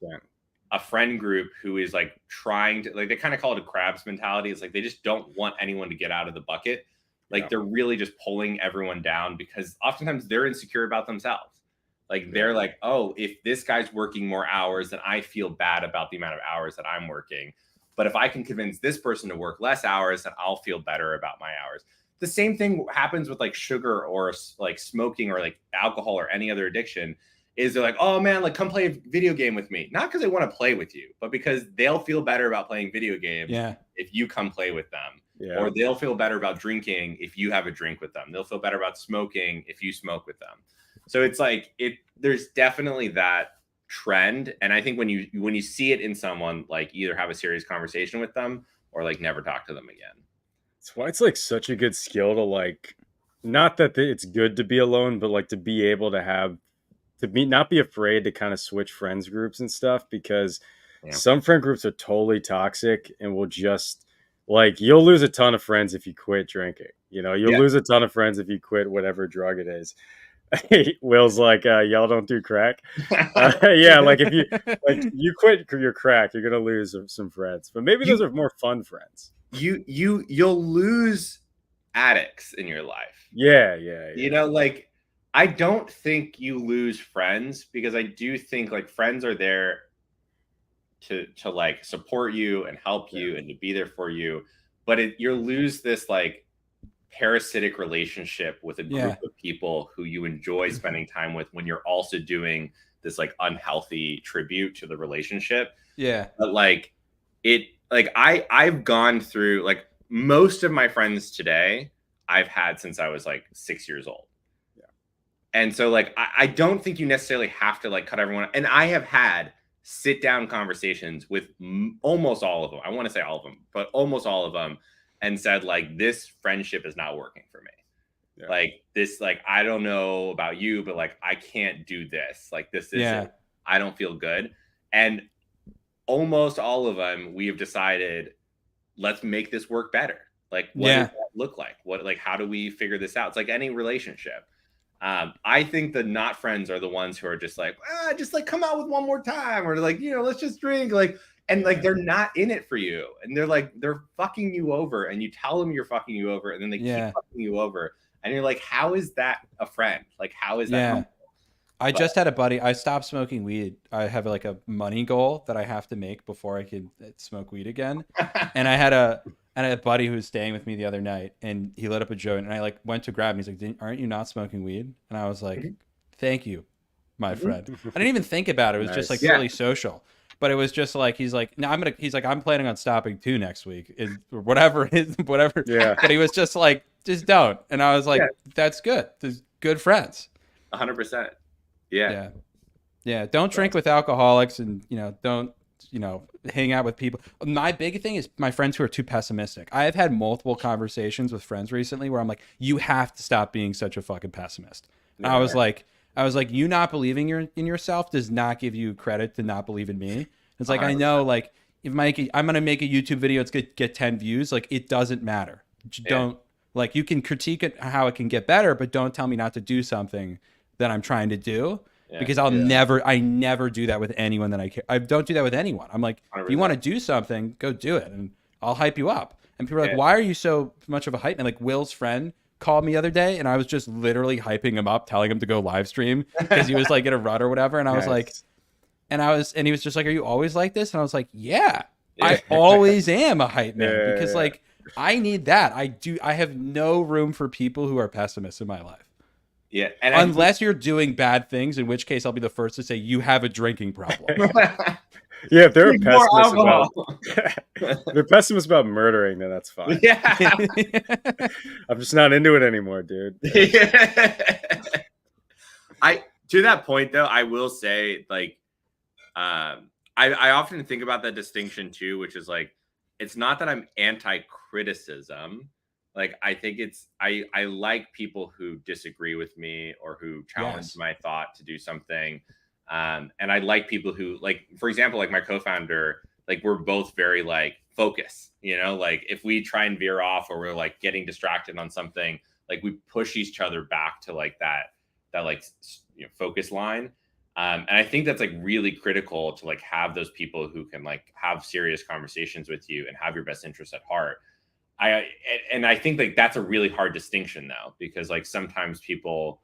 A friend group who is like trying to, like, they kind of call it a crabs mentality. It's like they just don't want anyone to get out of the bucket. Like they're really just pulling everyone down because oftentimes they're insecure about themselves. Like they're like, oh, if this guy's working more hours, then I feel bad about the amount of hours that I'm working. But if I can convince this person to work less hours, then I'll feel better about my hours. The same thing happens with like sugar or like smoking or like alcohol or any other addiction. Is they're like, oh man, like come play a video game with me. Not because they want to play with you, but because they'll feel better about playing video games if you come play with them. Yeah. Or they'll feel better about drinking if you have a drink with them. They'll feel better about smoking if you smoke with them. So it's like there's definitely that trend. And I think when you see it in someone, like either have a serious conversation with them or like never talk to them again. That's why it's like such a good skill to like, not that it's good to be alone, but like to be able to have, not be afraid to kind of switch friends groups and stuff, because Some friend groups are totally toxic and will just like, you'll lose a ton of friends if you quit drinking. You'll lose a ton of friends if you quit whatever drug it is. Will's like, y'all don't do crack. Yeah, like if you quit your crack, you're gonna lose some friends. But maybe those are more fun friends. You'll lose addicts in your life. Yeah. Like I don't think you lose friends, because I do think like friends are there to like support you and help you and to be there for you. But you lose this like parasitic relationship with a group of people who you enjoy spending time with when you're also doing this like unhealthy tribute to the relationship. Yeah. But like I've gone through like most of my friends today I've had since I was like 6 years old. Yeah. And so like I don't think you necessarily have to like cut everyone. And I have had sit down conversations with almost all of them. I want to say all of them, but almost all of them, and said like, this friendship is not working for me. Yeah. Like this, like, I don't know about you, but like, I can't do this. Like this isn't, I don't feel good. And almost all of them, we have decided, let's make this work better. Like, what does that look like? How do we figure this out? It's like any relationship. I think the not friends are the ones who are just like, just like come out with one more time, or like, let's just drink, like, and like they're not in it for you, and they're fucking you over, and you tell them you're fucking you over, and then they keep fucking you over, and you're like, how is that a friend? Like, how is that helpful? I just had a buddy. I stopped smoking weed. I have like a money goal that I have to make before I can smoke weed again. And I had a buddy who was staying with me the other night, and he lit up a joint, and I like went to grab him. He's like, aren't you not smoking weed? And I was like, thank you, my friend. I didn't even think about it. It was just like really social. But it was just like, he's like, no, I'm planning on stopping too next week, or whatever it is, whatever. Yeah. But he was just like, just don't. And I was like, that's good. There's good friends. 100%. Yeah. Don't drink with alcoholics, and, don't, hang out with people. My big thing is my friends who are too pessimistic. I have had multiple conversations with friends recently where I'm like, you have to stop being such a fucking pessimist. Yeah. I was like, you not believing in yourself does not give you credit to not believe in me. It's like, 100%. I know, like, if I'm going to make a YouTube video, it's going to get 10 views. Like, it doesn't matter. Don't, like, you can critique it, how it can get better, but don't tell me not to do something that I'm trying to do. Yeah, because I never do that with anyone that I care. I don't do that with anyone. I'm like, 100%. If you want to do something, go do it, and I'll hype you up. And people are like, why are you so much of a hype man? Like, Will's friend called me the other day, and I was just literally hyping him up, telling him to go live stream because he was like in a rut or whatever. And I was like, and he was just like, are you always like this? And I was like, I always am a hype man because like I need that. I have no room for people who are pessimists in my life. Yeah. And unless you're doing bad things, in which case I'll be the first to say you have a drinking problem. Yeah, if they're a pessimist about murdering, then that's fine. Yeah. I'm just not into it anymore, dude. To that point though, I will say, like, I often think about that distinction too, which is like, it's not that I'm anti-criticism. Like, I think I like people who disagree with me or who challenge my thought to do something. And I like people who, like, for example, like my co-founder, like, we're both very like focus, like if we try and veer off or we're like getting distracted on something, like we push each other back to like that like, focus line. And I think that's like really critical to like have those people who can like have serious conversations with you and have your best interests at heart. I think like that's a really hard distinction though, because like sometimes people,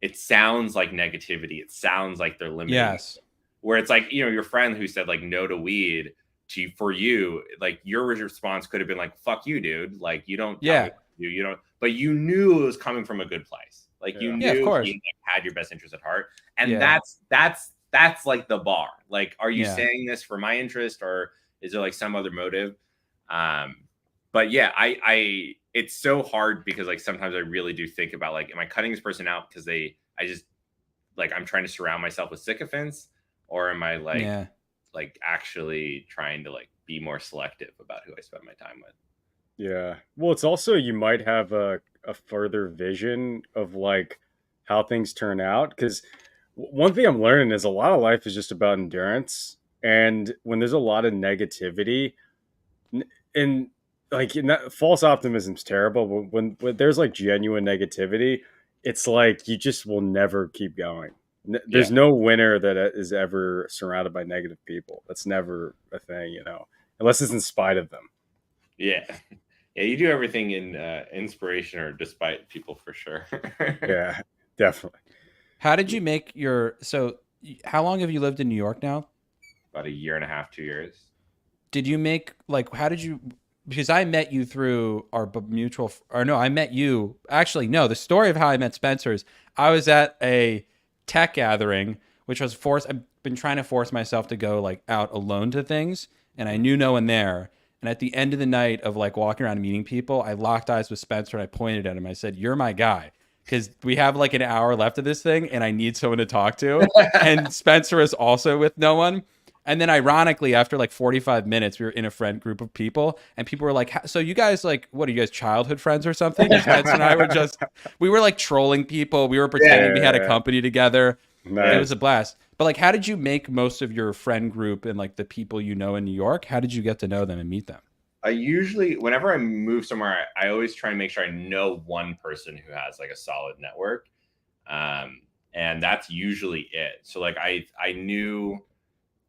it sounds like negativity. It sounds like they're limiting. Yes. Where it's like, your friend who said like no to weed, for you, like your response could have been like, fuck you, dude. Like you don't, you don't, but you knew it was coming from a good place. Like you knew of course. He had your best interest at heart. And that's like the bar. Like, are you saying this for my interest, or is there like some other motive? But yeah, I it's so hard because like sometimes I really do think about like, am I cutting this person out because I just like, I'm trying to surround myself with sycophants, or am I like like actually trying to like be more selective about who I spend my time with? Yeah. Well, it's also, you might have a further vision of like how things turn out. Because one thing I'm learning is a lot of life is just about endurance. And when there's a lot of negativity, and like false optimism is terrible, but when there's like genuine negativity, it's like you just will never keep going. There's no winner that is ever surrounded by negative people. That's never a thing, unless it's in spite of them. Yeah. Yeah, you do everything in inspiration or despite people for sure. Yeah, definitely. How did you make how long have you lived in New York now? About 1.5 years, 2 years. Did you make, because I met you through our mutual, or no, I met you, actually, no, the story of how I met Spencer is I was at a tech gathering, which was I've been trying to force myself to go like out alone to things, and I knew no one there. And at the end of the night of like walking around and meeting people, I locked eyes with Spencer and I pointed at him. I said, "You're my guy." Because we have like an hour left of this thing and I need someone to talk to. And Spencer is also with no one. And then ironically, after like 45 minutes, we were in a friend group of people and people were like, "So you guys like, what are you guys, childhood friends or something?" And Spencer and I we were like trolling people. We were pretending we had a company together. Nice. It was a blast. But like, how did you make most of your friend group and like the people you know in New York? How did you get to know them and meet them? I usually, whenever I move somewhere, I always try and make sure I know one person who has like a solid network. And that's usually it. So like I knew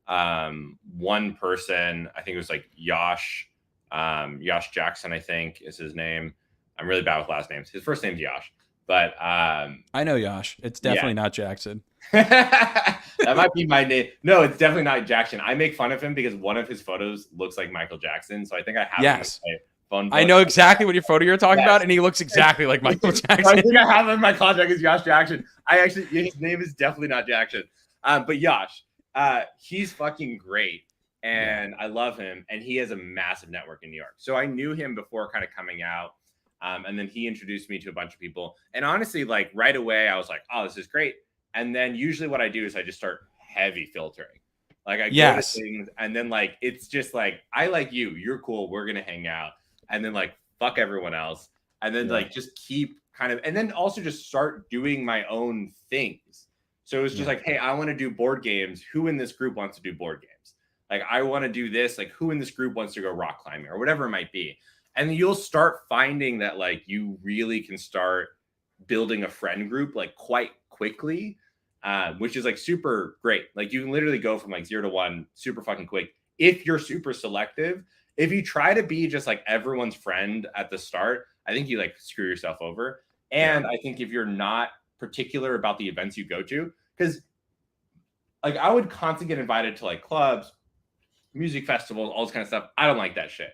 one person, I think it was like Yash Jackson, I think is his name. I'm really bad with last names. His first name's Yash, but I know Yash. It's definitely not Jackson. That might be my name. No, it's definitely not Jackson. I make fun of him because one of his photos looks like Michael Jackson. So I think I have him in my phone book. I know exactly what your photo you're talking about, and he looks exactly like Michael Jackson. I think I have him in my contract as Yash Jackson. His name is definitely not Jackson. But Yash, he's fucking great. And I love him. And he has a massive network in New York. So I knew him before kind of coming out. And then he introduced me to a bunch of people. And honestly, like right away, I was like, oh, this is great. And then usually what I do is I just start heavy filtering. Like I go to things and then like, it's just like, I like you, you're cool. We're going to hang out. And then like, fuck everyone else. And then like, just keep kind of, and then also just start doing my own things. So it was just like, hey, I want to do board games. Who in this group wants to do board games? Like, I want to do this. Like, who in this group wants to go rock climbing or whatever it might be. And you'll start finding that like, you really can start building a friend group like quite quickly, which is like super great. Like you can literally go from like 0 to 1 super fucking quick if you're super selective. If you try to be just like everyone's friend at the start, I think you like screw yourself over. And I think if you're not particular about the events you go to, because like I would constantly get invited to like clubs, music festivals, all this kind of stuff. I don't like that shit.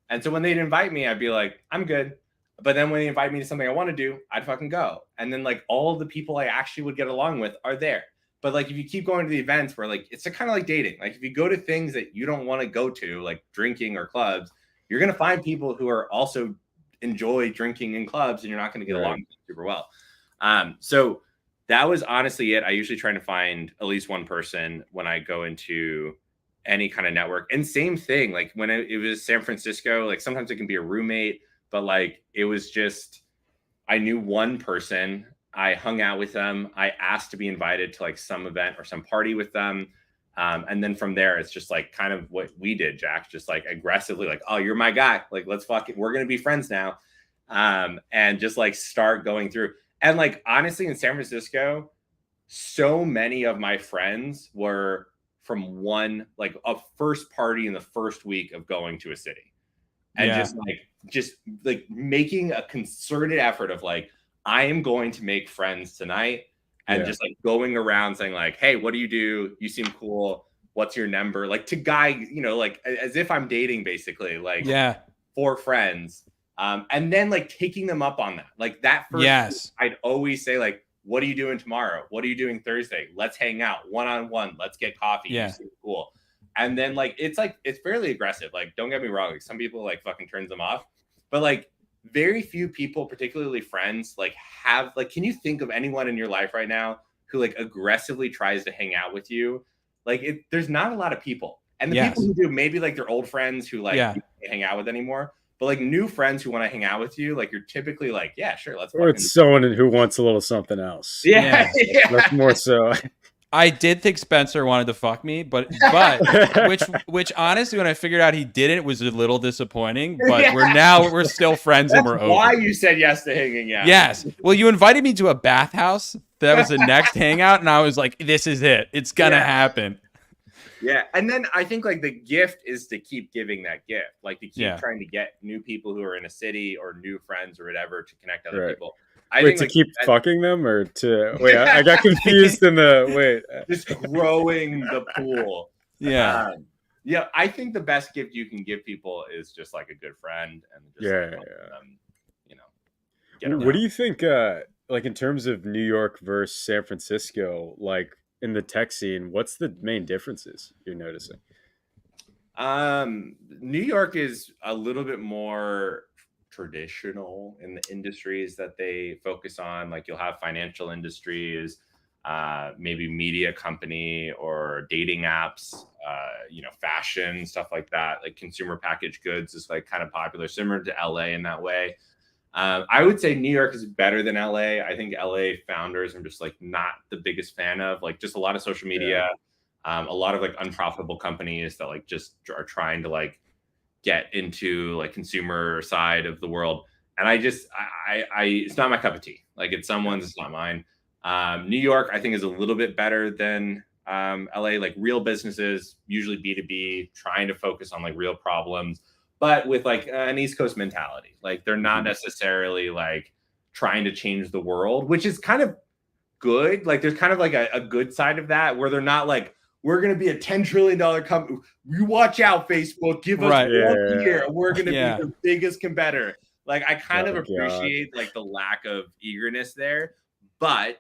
And so when they'd invite me, I'd be like, I'm good. But then when they invite me to something I want to do, I'd fucking go. And then like all the people I actually would get along with are there. But like if you keep going to the events where like it's kind of like dating. Like if you go to things that you don't want to go to, like drinking or clubs, you're going to find people who are also enjoy drinking in clubs and you're not going to get along super well. So that was honestly it. I usually try to find at least one person when I go into any kind of network. And same thing, like when it was San Francisco, like sometimes it can be a roommate. But like, it was just, I knew one person, I hung out with them. I asked to be invited to like some event or some party with them. And then from there, it's just like kind of what we did, Jack, just like aggressively like, oh, you're my guy. Like, let's we're going to be friends now. And just like start going through. And like, honestly, in San Francisco, so many of my friends were from a first party in the first week of going to a city. And just making a concerted effort of like, I am going to make friends tonight, and just like going around saying like, hey, what do you do? You seem cool. What's your number? Like to guy, like as if I'm dating basically, like 4 friends. And then like taking them up on that. Like that first week, I'd always say like, what are you doing tomorrow? What are you doing Thursday? Let's hang out one-on-one. Let's get coffee. You seem cool. And then like it's fairly aggressive. Like, don't get me wrong. Like some people like fucking turns them off, but like very few people, particularly friends, like have like, can you think of anyone in your life right now who like aggressively tries to hang out with you? Like there's not a lot of people. And the people who do, maybe like they're old friends who like you can't hang out with anymore. But like new friends who want to hang out with you, like you're typically like, yeah, sure, let's. Or it's someone who wants a little something else. Yeah. That's more so. I did think Spencer wanted to fuck me, but which honestly, when I figured out he didn't, it was a little disappointing. But Yeah. we're still friends and we're Why over. you said yes to hanging out? Yes. Well, you invited me to a bathhouse. That was the next hangout, and I was like, "This is it. It's gonna happen." Yeah, and then I think like the gift is to keep giving that gift, like to keep trying to get new people who are in a city or new friends or whatever to connect other people. I think, to like, keep fucking them or to wait? I got confused in the just growing the pool. Yeah. Yeah, I think the best gift you can give people is just like a good friend and just them, get what do you think? Like in terms of New York versus San Francisco, like in the tech scene, what's the main differences you're noticing? New York is a little bit more traditional in the industries that they focus on. Like you'll have financial industries, maybe media company or dating apps, fashion, stuff like that. Like consumer packaged goods is like kind of popular, similar to LA in that way. I would say New York is better than LA. I think LA founders I'm just like not the biggest fan of, like just a lot of social media, a lot of like unprofitable companies that like just are trying to like get into like consumer side of the world. And I it's not my cup of tea. Like it's someone's, it's not mine. New York, I think is a little bit better than LA, like real businesses, usually B2B, trying to focus on like real problems, but with like an East Coast mentality. Like they're not necessarily like trying to change the world, which is kind of good. Like there's kind of like a good side of that where they're not like, we're going to be a $10 trillion company. You watch out, Facebook. Give us 1 year. We're going to be the biggest competitor. Like I kind of appreciate like the lack of eagerness there, but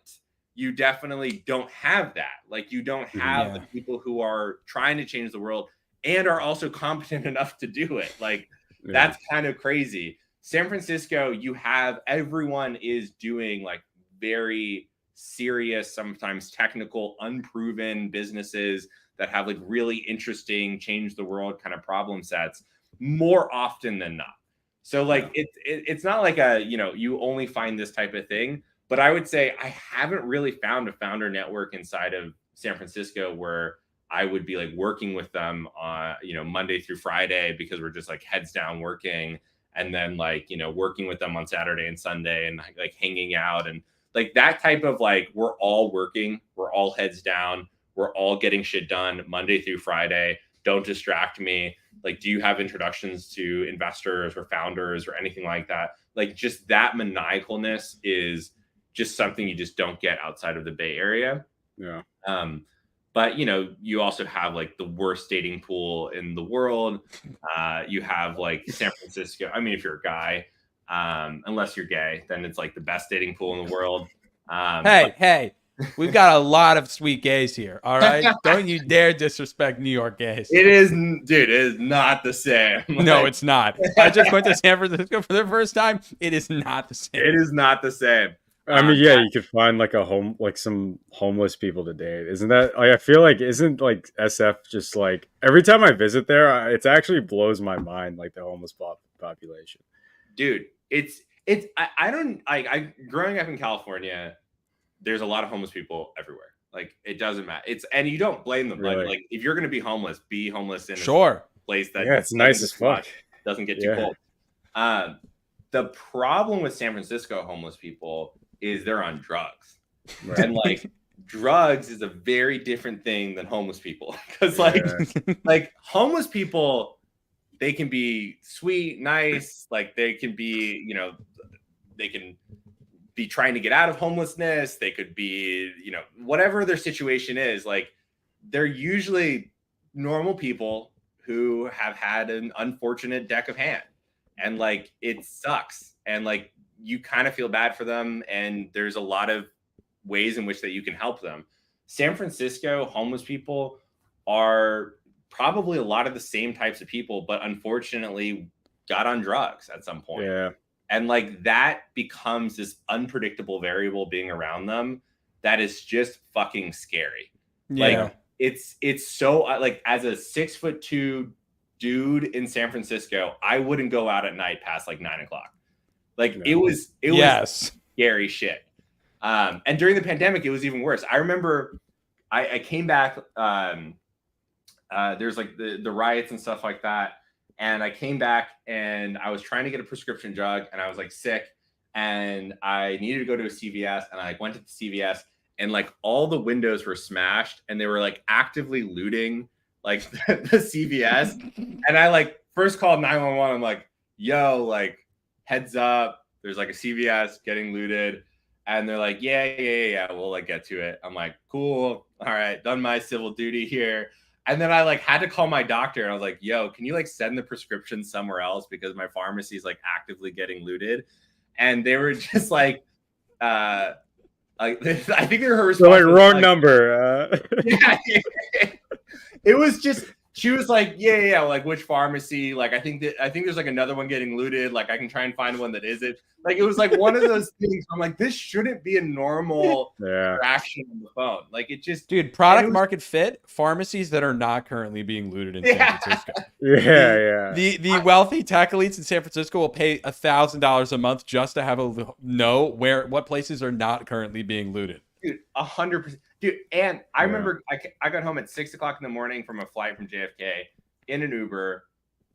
you definitely don't have that. Like you don't have the people who are trying to change the world and are also competent enough to do it. Like that's kind of crazy. San Francisco, you have everyone is doing like very serious, sometimes technical, unproven businesses that have like really interesting, change the world kind of problem sets more often than not. So like it's not like you only find this type of thing, but I would say I haven't really found a founder network inside of San Francisco where I would be like working with them on, Monday through Friday because we're just like heads down working, and then like, working with them on Saturday and Sunday and like hanging out and like that type of like, we're all working, we're all heads down, we're all getting shit done Monday through Friday. Don't distract me. Like, do you have introductions to investors or founders or anything like that? Like just that maniacalness is just something you just don't get outside of the Bay Area. Yeah. But you also have like the worst dating pool in the world. You have like San Francisco. I mean, if you're a guy, unless you're gay, then it's like the best dating pool in the world. Hey, we've got a lot of sweet gays here. All right. Don't you dare disrespect New York gays. It is not the same. No, it's not. I just went to San Francisco for the first time. It is not the same. It is not the same. I mean, you could find like some homeless people to date. Isn't that like, I feel like, isn't like SF just like every time I visit there, it's actually blows my mind, like the homeless population. Dude, I don't growing up in California, there's a lot of homeless people everywhere. Like it doesn't matter. And you don't blame them. Really? Like if you're going to be homeless in a place that it's nice as fuck. Doesn't get too cold. The problem with San Francisco homeless people is they're on drugs. Right. And like drugs is a very different thing than homeless people. Because like homeless people, they can be sweet, nice, like they can be, they can be trying to get out of homelessness. They could be, whatever their situation is, like they're usually normal people who have had an unfortunate deck of hand. And like it sucks. And like you kind of feel bad for them. And there's a lot of ways in which that you can help them. San Francisco homeless people are probably a lot of the same types of people, but unfortunately got on drugs at some point. Yeah. And like that becomes this unpredictable variable being around them that is just fucking scary. Yeah. Like it's so like as a 6'2" dude in San Francisco, I wouldn't go out at night past like 9:00. Like it was scary shit. And during the pandemic, it was even worse. I remember I came back. There's like the riots and stuff like that. And I came back and I was trying to get a prescription drug and I was like sick and I needed to go to a CVS and I like went to the CVS and like all the windows were smashed and they were like actively looting like the CVS. And I like first called 911. I'm like, yo, like heads up. There's like a CVS getting looted. And they're like, yeah. We'll like get to it. I'm like, cool. All right. Done my civil duty here. And then I like had to call my doctor and I was like, yo, can you like send the prescription somewhere else because my pharmacy is like actively getting looted? And they were just like I think they were her response. So like wrong like, number. Yeah. It was just she was like, yeah, like which pharmacy? Like I think there's like another one getting looted. Like I can try and find one that isn't. Like it was like one of those things. I'm like, this shouldn't be a normal interaction on the phone. Like it just, dude, product market fit. Pharmacies that are not currently being looted in San Francisco. The wealthy tech elites in San Francisco will pay $1,000 a month just to have know what places are not currently being looted. Dude, 100%. Dude, and I remember I got home at 6 o'clock in the morning from a flight from JFK in an Uber.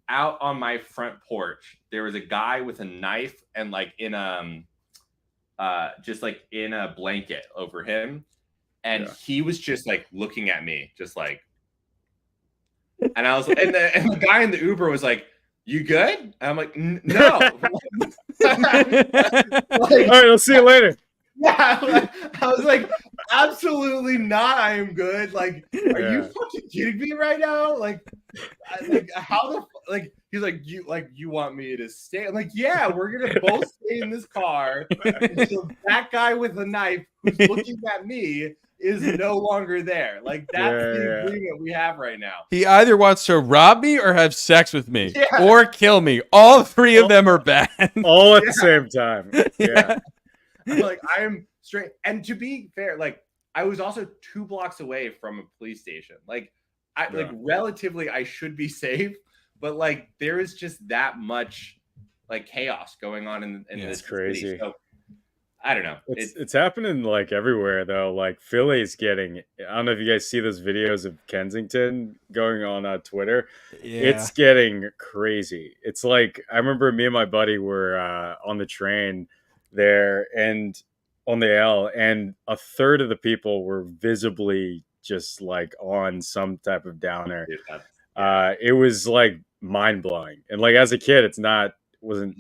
Out on my front porch, there was a guy with a knife and like in just like in a blanket over him, and he was just like looking at me, just like. And I was, and the guy in the Uber was like, "You good?" And I'm like, "No." Like, all right, I'll see you later. Yeah, I was like, absolutely not. I am good. Like, are you fucking kidding me right now? Like how the like? He's like, you want me to stay? I'm like, yeah, we're gonna both stay in this car until that guy with the knife who's looking at me is no longer there. Like that's the agreement we have right now. He either wants to rob me or have sex with me or kill me. All three of them are bad. All at the same time. Yeah. I'm like, I'm straight. And to be fair, like I was also 2 blocks away from a police station. Like like relatively I should be safe, but like there is just that much like chaos going on in this crazy city. So I don't know. It's happening like everywhere though. Like Philly's getting, I don't know if you guys see those videos of Kensington going on Twitter. Yeah. It's getting crazy. It's like, I remember me and my buddy were on the train there and on the L, and a third of the people were visibly just like on some type of downer. It was like mind blowing. And like as a kid, it wasn't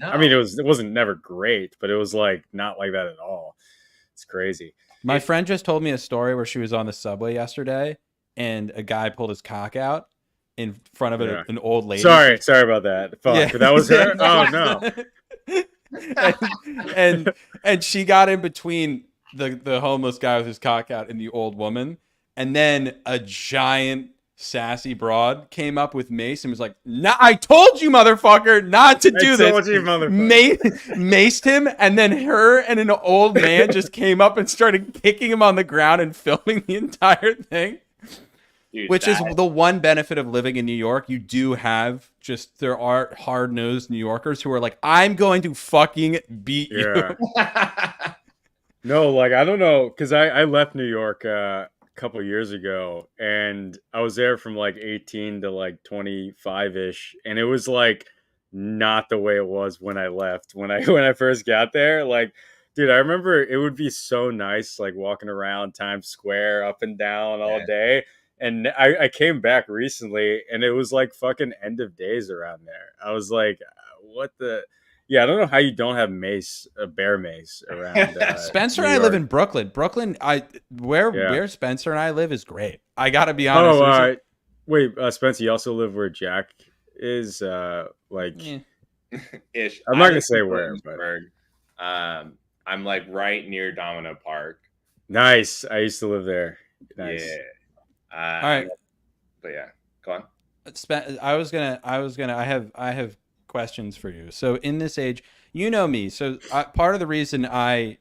never great, but it was like not like that at all. It's crazy. My friend just told me a story where she was on the subway yesterday and a guy pulled his cock out in front of an old lady. Sorry about that. Fuck, that was her. Oh no. and she got in between the homeless guy with his cock out and the old woman, and then a giant sassy broad came up with mace and was like, "Nah, I told you, motherfucker, not to do this." Maced him, and then her and an old man just came up and started kicking him on the ground and filming the entire thing. Dude, which is the one benefit of living in New York. You do have there are hard-nosed New Yorkers who are like, I'm going to fucking beat you. No, like, I don't know. Because I left New York a couple years ago. And I was there from like 18 to like 25-ish. And it was like not the way it was when I left. When I first got there. Like, dude, I remember it would be so nice, like walking around Times Square up and down all day. And I came back recently, and it was like fucking end of days around there. I was like, what the? Yeah, I don't know how you don't have bear mace around. Spencer and I live in Brooklyn. Where Spencer and I live is great. I gotta be honest. Wait, Spencer, you also live where Jack is? Ish. I'm not gonna say where, but I'm like right near Domino Park. Nice. I used to live there. Nice. Yeah. All right, but yeah, go on. I have questions for you. So in this age, you know me. So part of the reason I've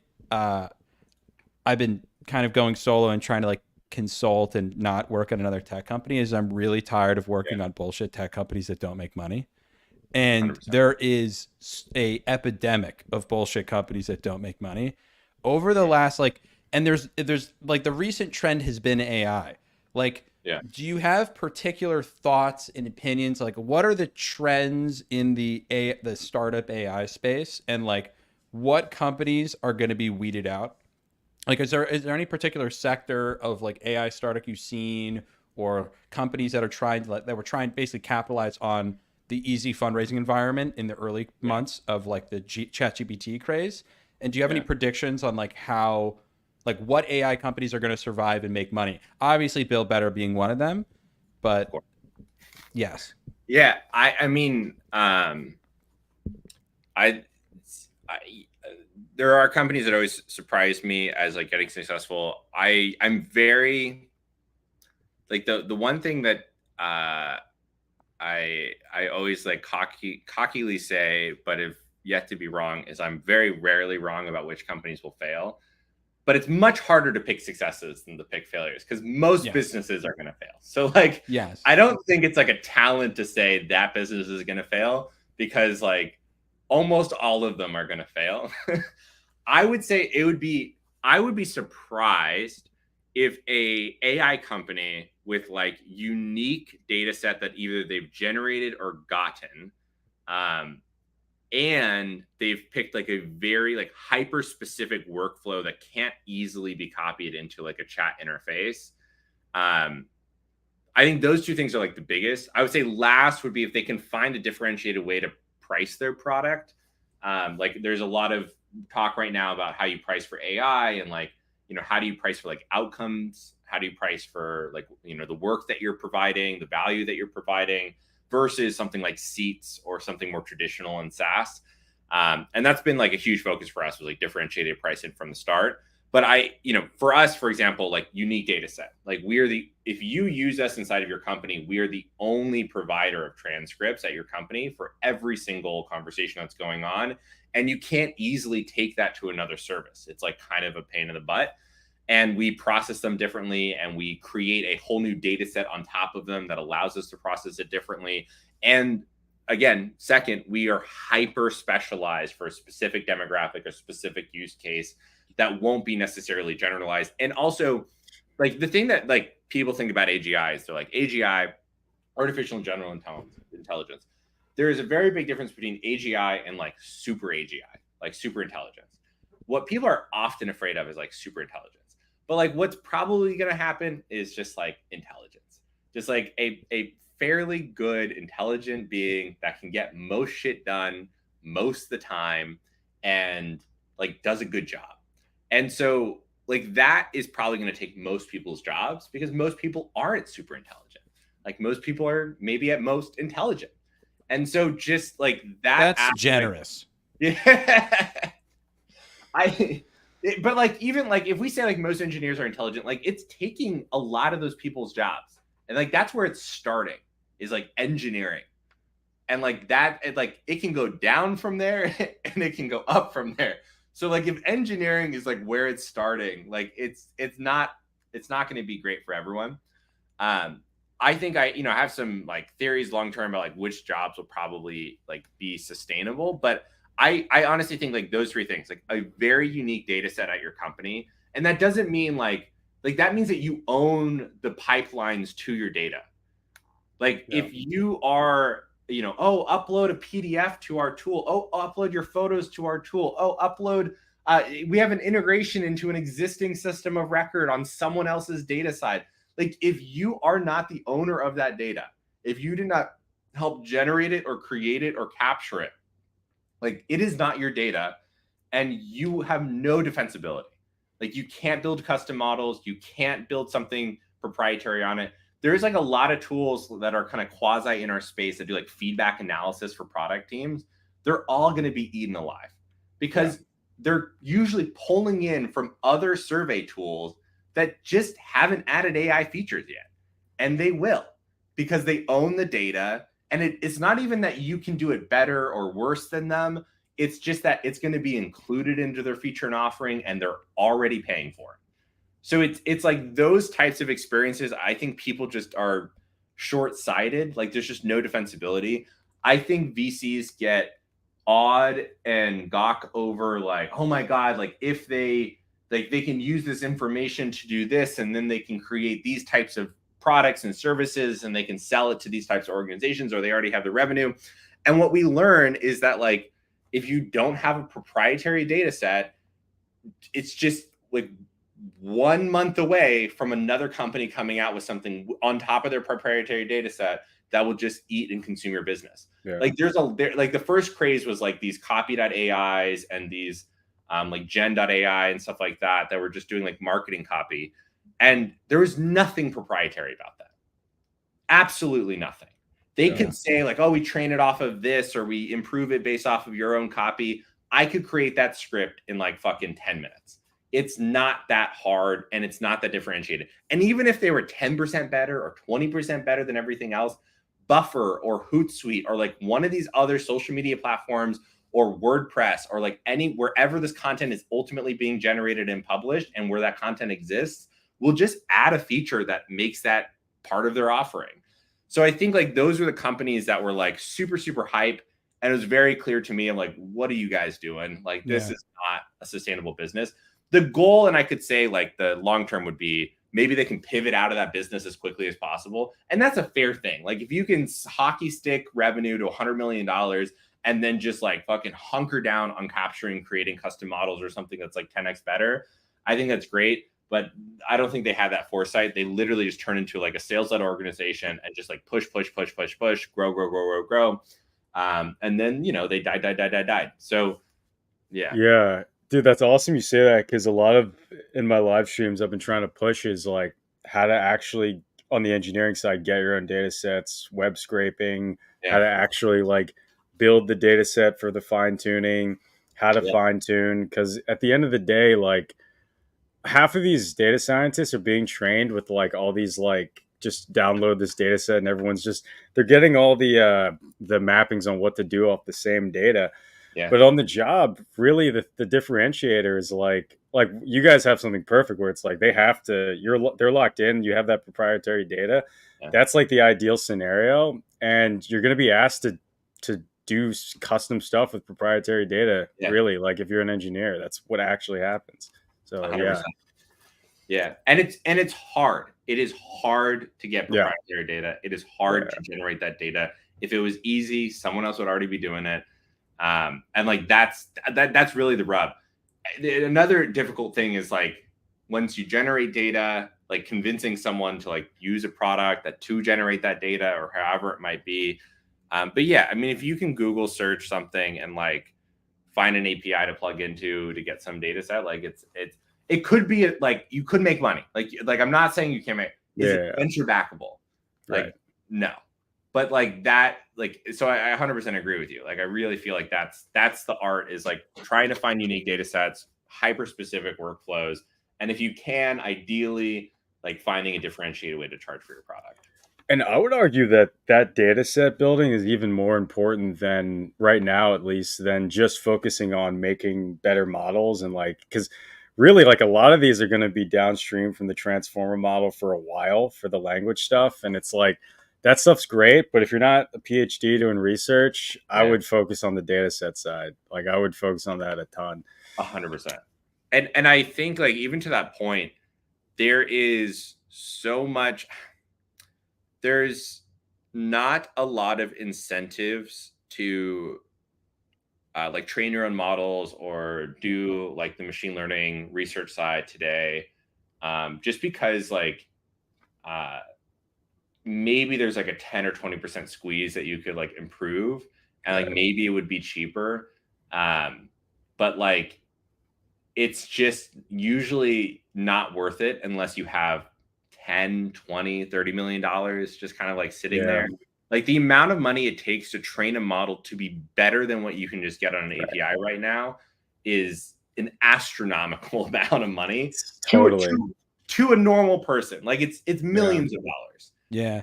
been kind of going solo and trying to like consult and not work at another tech company is I'm really tired of working on bullshit tech companies that don't make money. And 100%. There is a epidemic of bullshit companies that don't make money over the last And there's like the recent trend has been AI. Like, Yeah. do you have particular thoughts and opinions? Like, what are the trends in the startup AI space, and like what companies are going to be weeded out? Like, is there any particular sector of like AI startup you've seen, or companies that are trying to that were trying to basically capitalize on the easy fundraising environment in the early months of like the ChatGPT craze? And do you have any predictions on like how, like what AI companies are going to survive and make money? Obviously, BuildBetter being one of them, but yes. Yeah, I mean, I there are companies that always surprise me as like getting successful. I'm very like the one thing that I always like cockily say, but have yet to be wrong, is I'm very rarely wrong about which companies will fail. But it's much harder to pick successes than to pick failures, because most businesses are going to fail. So like, I don't think it's like a talent to say that business is going to fail, because like almost all of them are going to fail. I would say I would be surprised if a AI company with like unique data set that either they've generated or gotten, and they've picked like a very like hyper specific workflow that can't easily be copied into like a chat interface. I think those two things are like the biggest. I would say last would be if they can find a differentiated way to price their product. Like there's a lot of talk right now about how you price for AI, and like, you know, how do you price for like outcomes? How do you price for like, you know, the work that you're providing, the value that you're providing, versus something like seats or something more traditional in SaaS. And that's been like a huge focus for us, was like differentiated pricing from the start. But for us, for example, like unique data set, like if you use us inside of your company, we are the only provider of transcripts at your company for every single conversation that's going on. And you can't easily take that to another service. It's like kind of a pain in the butt. And we process them differently, and we create a whole new data set on top of them that allows us to process it differently. And again, second, we are hyper specialized for a specific demographic, a specific use case that won't be necessarily generalized. And also, like the thing that like people think about AGI is they're like, AGI, artificial general intelligence. There is a very big difference between AGI and like super AGI, like super intelligence. What people are often afraid of is like super intelligence. But like what's probably going to happen is just like intelligence, just like a fairly good intelligent being that can get most shit done most of the time and like does a good job. And so like that is probably going to take most people's jobs, because most people aren't super intelligent. Like most people are maybe at most intelligent. And so just like that's aspect, generous. Yeah. But like, even like if we say like most engineers are intelligent, like it's taking a lot of those people's jobs. And like that's where it's starting, is like engineering. And like that, it can go down from there and it can go up from there. So like if engineering is like where it's starting, like it's not going to be great for everyone. I think I have some like theories long term about like which jobs will probably like be sustainable, but I honestly think like those three things, like a very unique data set at your company. And that doesn't mean like that means that you own the pipelines to your data. Like if you are, upload a PDF to our tool. Upload your photos to our tool. Upload, we have an integration into an existing system of record on someone else's data side. Like if you are not the owner of that data, if you did not help generate it or create it or capture it, like it is not your data, and you have no defensibility. Like you can't build custom models. You can't build something proprietary on it. There's like a lot of tools that are kind of quasi in our space that do like feedback analysis for product teams. They're all going to be eaten alive, because they're usually pulling in from other survey tools that just haven't added AI features yet. And they will, because they own the data. And it's not even that you can do it better or worse than them. It's just that it's going to be included into their feature and offering, and they're already paying for it. So it's like those types of experiences, I think people just are short-sighted. Like there's just no defensibility. I think VCs get awed and gawk over like, oh my God, like if they like they can use this information to do this, and then they can create these types of products and services, and they can sell it to these types of organizations, or they already have the revenue. And what we learn is that like if you don't have a proprietary data set, it's just like 1 month away from another company coming out with something on top of their proprietary data set that will just eat and consume your business. Yeah. Like like the first craze was like these copy.ai's and these like gen.ai and stuff like that were just doing like marketing copy. And there was nothing proprietary about that. Absolutely nothing. They could say like, oh, we train it off of this, or we improve it based off of your own copy. I could create that script in like fucking 10 minutes. It's not that hard, and it's not that differentiated. And even if they were 10% better or 20% better than everything else, Buffer or Hootsuite or like one of these other social media platforms or WordPress or like wherever this content is ultimately being generated and published and where that content exists, will just add a feature that makes that part of their offering. So I think like those were the companies that were like super, super hype. And it was very clear to me, I'm like, what are you guys doing? Like, this is not a sustainable business. The goal, and I could say like the long term would be maybe they can pivot out of that business as quickly as possible. And that's a fair thing. Like if you can hockey stick revenue to $100 million and then just like fucking hunker down on capturing, creating custom models or something that's like 10x better, I think that's great. But I don't think they had that foresight. They literally just turn into like a sales-led organization and just like push, grow. And then, you know, they died. So, yeah. Yeah. Dude, that's awesome you say that, because a lot of in my live streams I've been trying to push is like how to actually on the engineering side get your own data sets, web scraping, how to actually like build the data set for the fine tuning, how to fine tune. Because at the end of the day, like half of these data scientists are being trained with like all these like just download this data set, and everyone's just they're getting all the mappings on what to do off the same data. Yeah. But on the job, really, the differentiator is like you guys have something perfect where it's like they have to they're locked in. You have that proprietary data. Yeah. That's like the ideal scenario, and you're going to be asked to do custom stuff with proprietary data. Yeah. Really, like if you're an engineer, that's what actually happens. So 100%. Yeah, and it's hard. It is hard to get proprietary data. It is hard to generate that data. If it was easy, someone else would already be doing it. And like that's really the rub. Another difficult thing is like once you generate data, like convincing someone to like use a product to generate that data or however it might be. But yeah, I mean, if you can Google search something and like find an API to plug into to get some data set, like it could be like you could make money. Like I'm not saying you can't make. Is it venture backable? Like no. But like that, like, so I 100% agree with you. Like, I really feel like that's the art, is like trying to find unique data sets, hyper specific workflows. And if you can, ideally, like finding a differentiated way to charge for your product. And I would argue that data set building is even more important than right now, at least, than just focusing on making better models. And like, because really, like a lot of these are going to be downstream from the transformer model for a while for the language stuff. And it's like, that stuff's great, but if you're not a PhD doing research, I would focus on the data set side. Like I would focus on that a ton. 100%. And I think like even to that point, there is so much, there's not a lot of incentives to like train your own models or do like the machine learning research side today. Just because like, maybe there's like a 10 or 20% squeeze that you could like improve, and like maybe it would be cheaper. But like it's just usually not worth it unless you have 10, 20, $30 million just kind of like sitting there. Like the amount of money it takes to train a model to be better than what you can just get on an API right now is an astronomical amount of money to a normal person. Like it's millions of dollars. Yeah.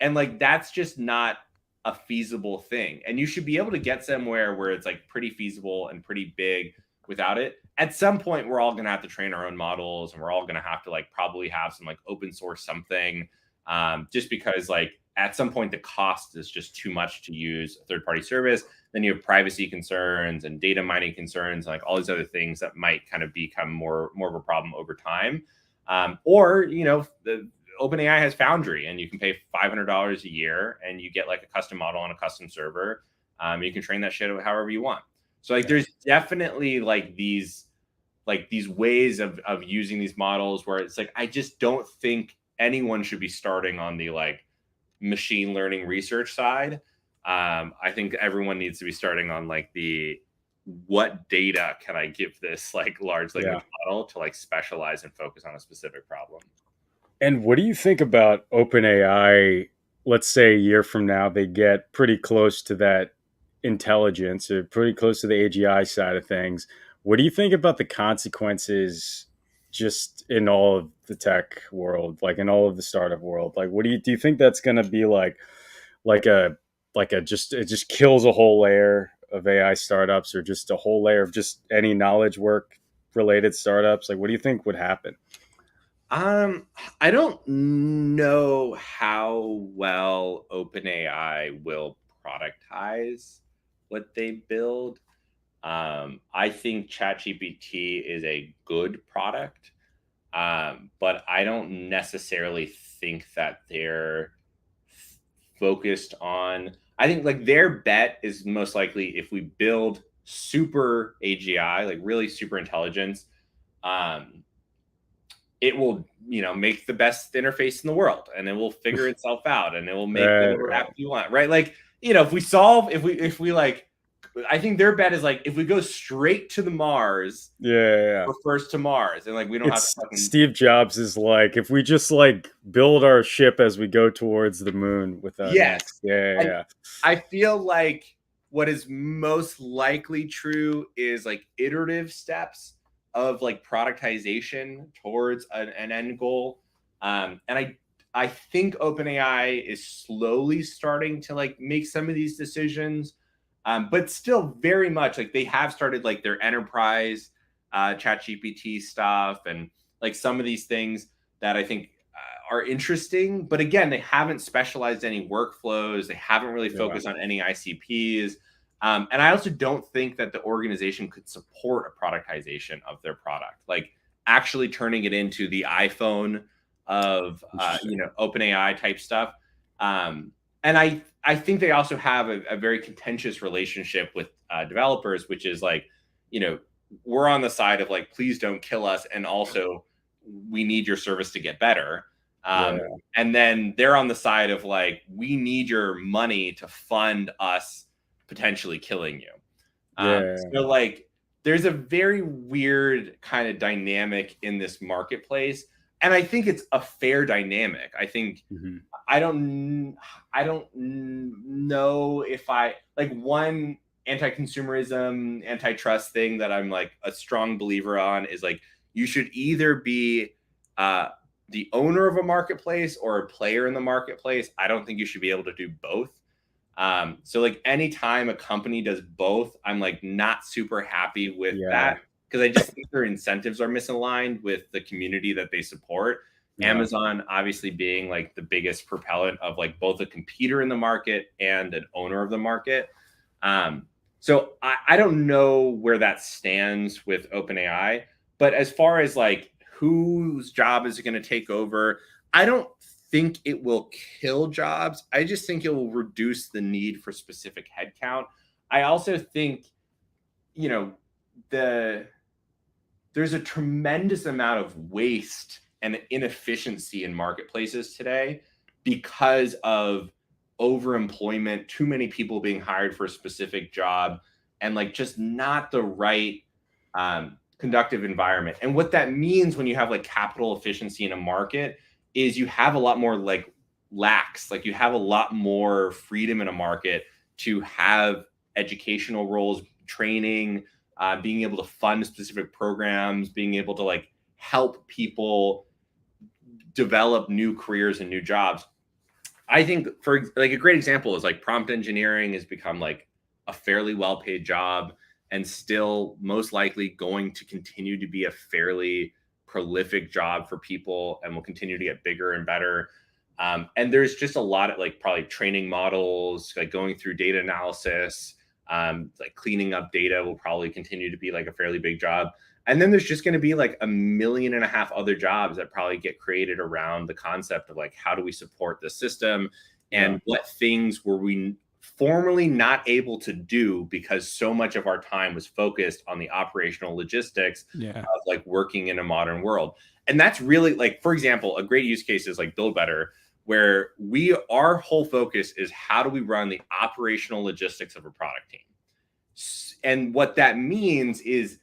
And like, that's just not a feasible thing. And you should be able to get somewhere where it's like pretty feasible and pretty big without it. At some point, we're all going to have to train our own models, and we're all going to have to like probably have some like open source something, just because like at some point the cost is just too much to use a third-party service. Then you have privacy concerns and data mining concerns, and like all these other things that might kind of become more of a problem over time. Or the OpenAI has Foundry, and you can pay $500 a year, and you get like a custom model on a custom server. You can train that shit however you want. So like, there's definitely like these ways of using these models where it's like, I just don't think anyone should be starting on the like machine learning research side. I think everyone needs to be starting on like what data can I give this like large language model to like specialize and focus on a specific problem. And what do you think about OpenAI? Let's say a year from now, they get pretty close to that intelligence, or pretty close to the AGI side of things. What do you think about the consequences just in all of the tech world, like in all of the startup world? Like, what do you think that's going to be like it just kills a whole layer of AI startups, or just a whole layer of just any knowledge work related startups? Like, what do you think would happen? I don't know how well OpenAI will productize what they build. I think ChatGPT is a good product, but I don't necessarily think that they're focused on. I think like their bet is most likely if we build super AGI, like really super intelligence, it will, make the best interface in the world, and it will figure itself out, and it will make whatever app you want, right? Like, if we like, I think their bet is like, if we go straight to the Mars, we're first to Mars, and like we don't have to fucking... Steve Jobs is like, if we just like build our ship as we go towards the moon without I feel like what is most likely true is like iterative steps of like productization towards an end goal. And I think OpenAI is slowly starting to like make some of these decisions, but still very much like they have started like their enterprise ChatGPT stuff, and like some of these things that I think are interesting. But again, they haven't specialized any workflows. They haven't really focused on any ICPs. And I also don't think that the organization could support a productization of their product, like actually turning it into the iPhone of, OpenAI type stuff. And I think they also have a very contentious relationship with developers, which is like, we're on the side of like, please don't kill us. And also we need your service to get better. And then they're on the side of like, we need your money to fund us potentially killing you. So like, there's a very weird kind of dynamic in this marketplace, and I think it's a fair dynamic. I think I don't know if I like one anti-consumerism, antitrust thing that I'm like a strong believer on is like, you should either be the owner of a marketplace or a player in the marketplace. I don't think you should be able to do both. So like anytime a company does both, I'm like not super happy with that, because I just think their incentives are misaligned with the community that they support. Amazon obviously being like the biggest propellant of like both a competitor in the market and an owner of the market. So I don't know where that stands with OpenAI, but as far as like whose job is it going to take over, I don't think it will kill jobs. I just think it will reduce the need for specific headcount. I also think, there's a tremendous amount of waste and inefficiency in marketplaces today because of overemployment, too many people being hired for a specific job, and like just not the right conductive environment. And what that means when you have like capital efficiency in a market is you have a lot more like lax, like you have a lot more freedom in a market to have educational roles, training, being able to fund specific programs, being able to like help people develop new careers and new jobs. I think for like a great example is like prompt engineering has become like a fairly well-paid job, and still most likely going to continue to be a fairly prolific job for people, and will continue to get bigger and better. And there's just a lot of like probably training models, like going through data analysis, like cleaning up data will probably continue to be like a fairly big job. And then there's just going to be like 1.5 million other jobs that probably get created around the concept of like, how do we support the system, and what things were we formerly not able to do because so much of our time was focused on the operational logistics of like working in a modern world. And that's really like, for example, a great use case is like BuildBetter, where our whole focus is how do we run the operational logistics of a product team. And what that means is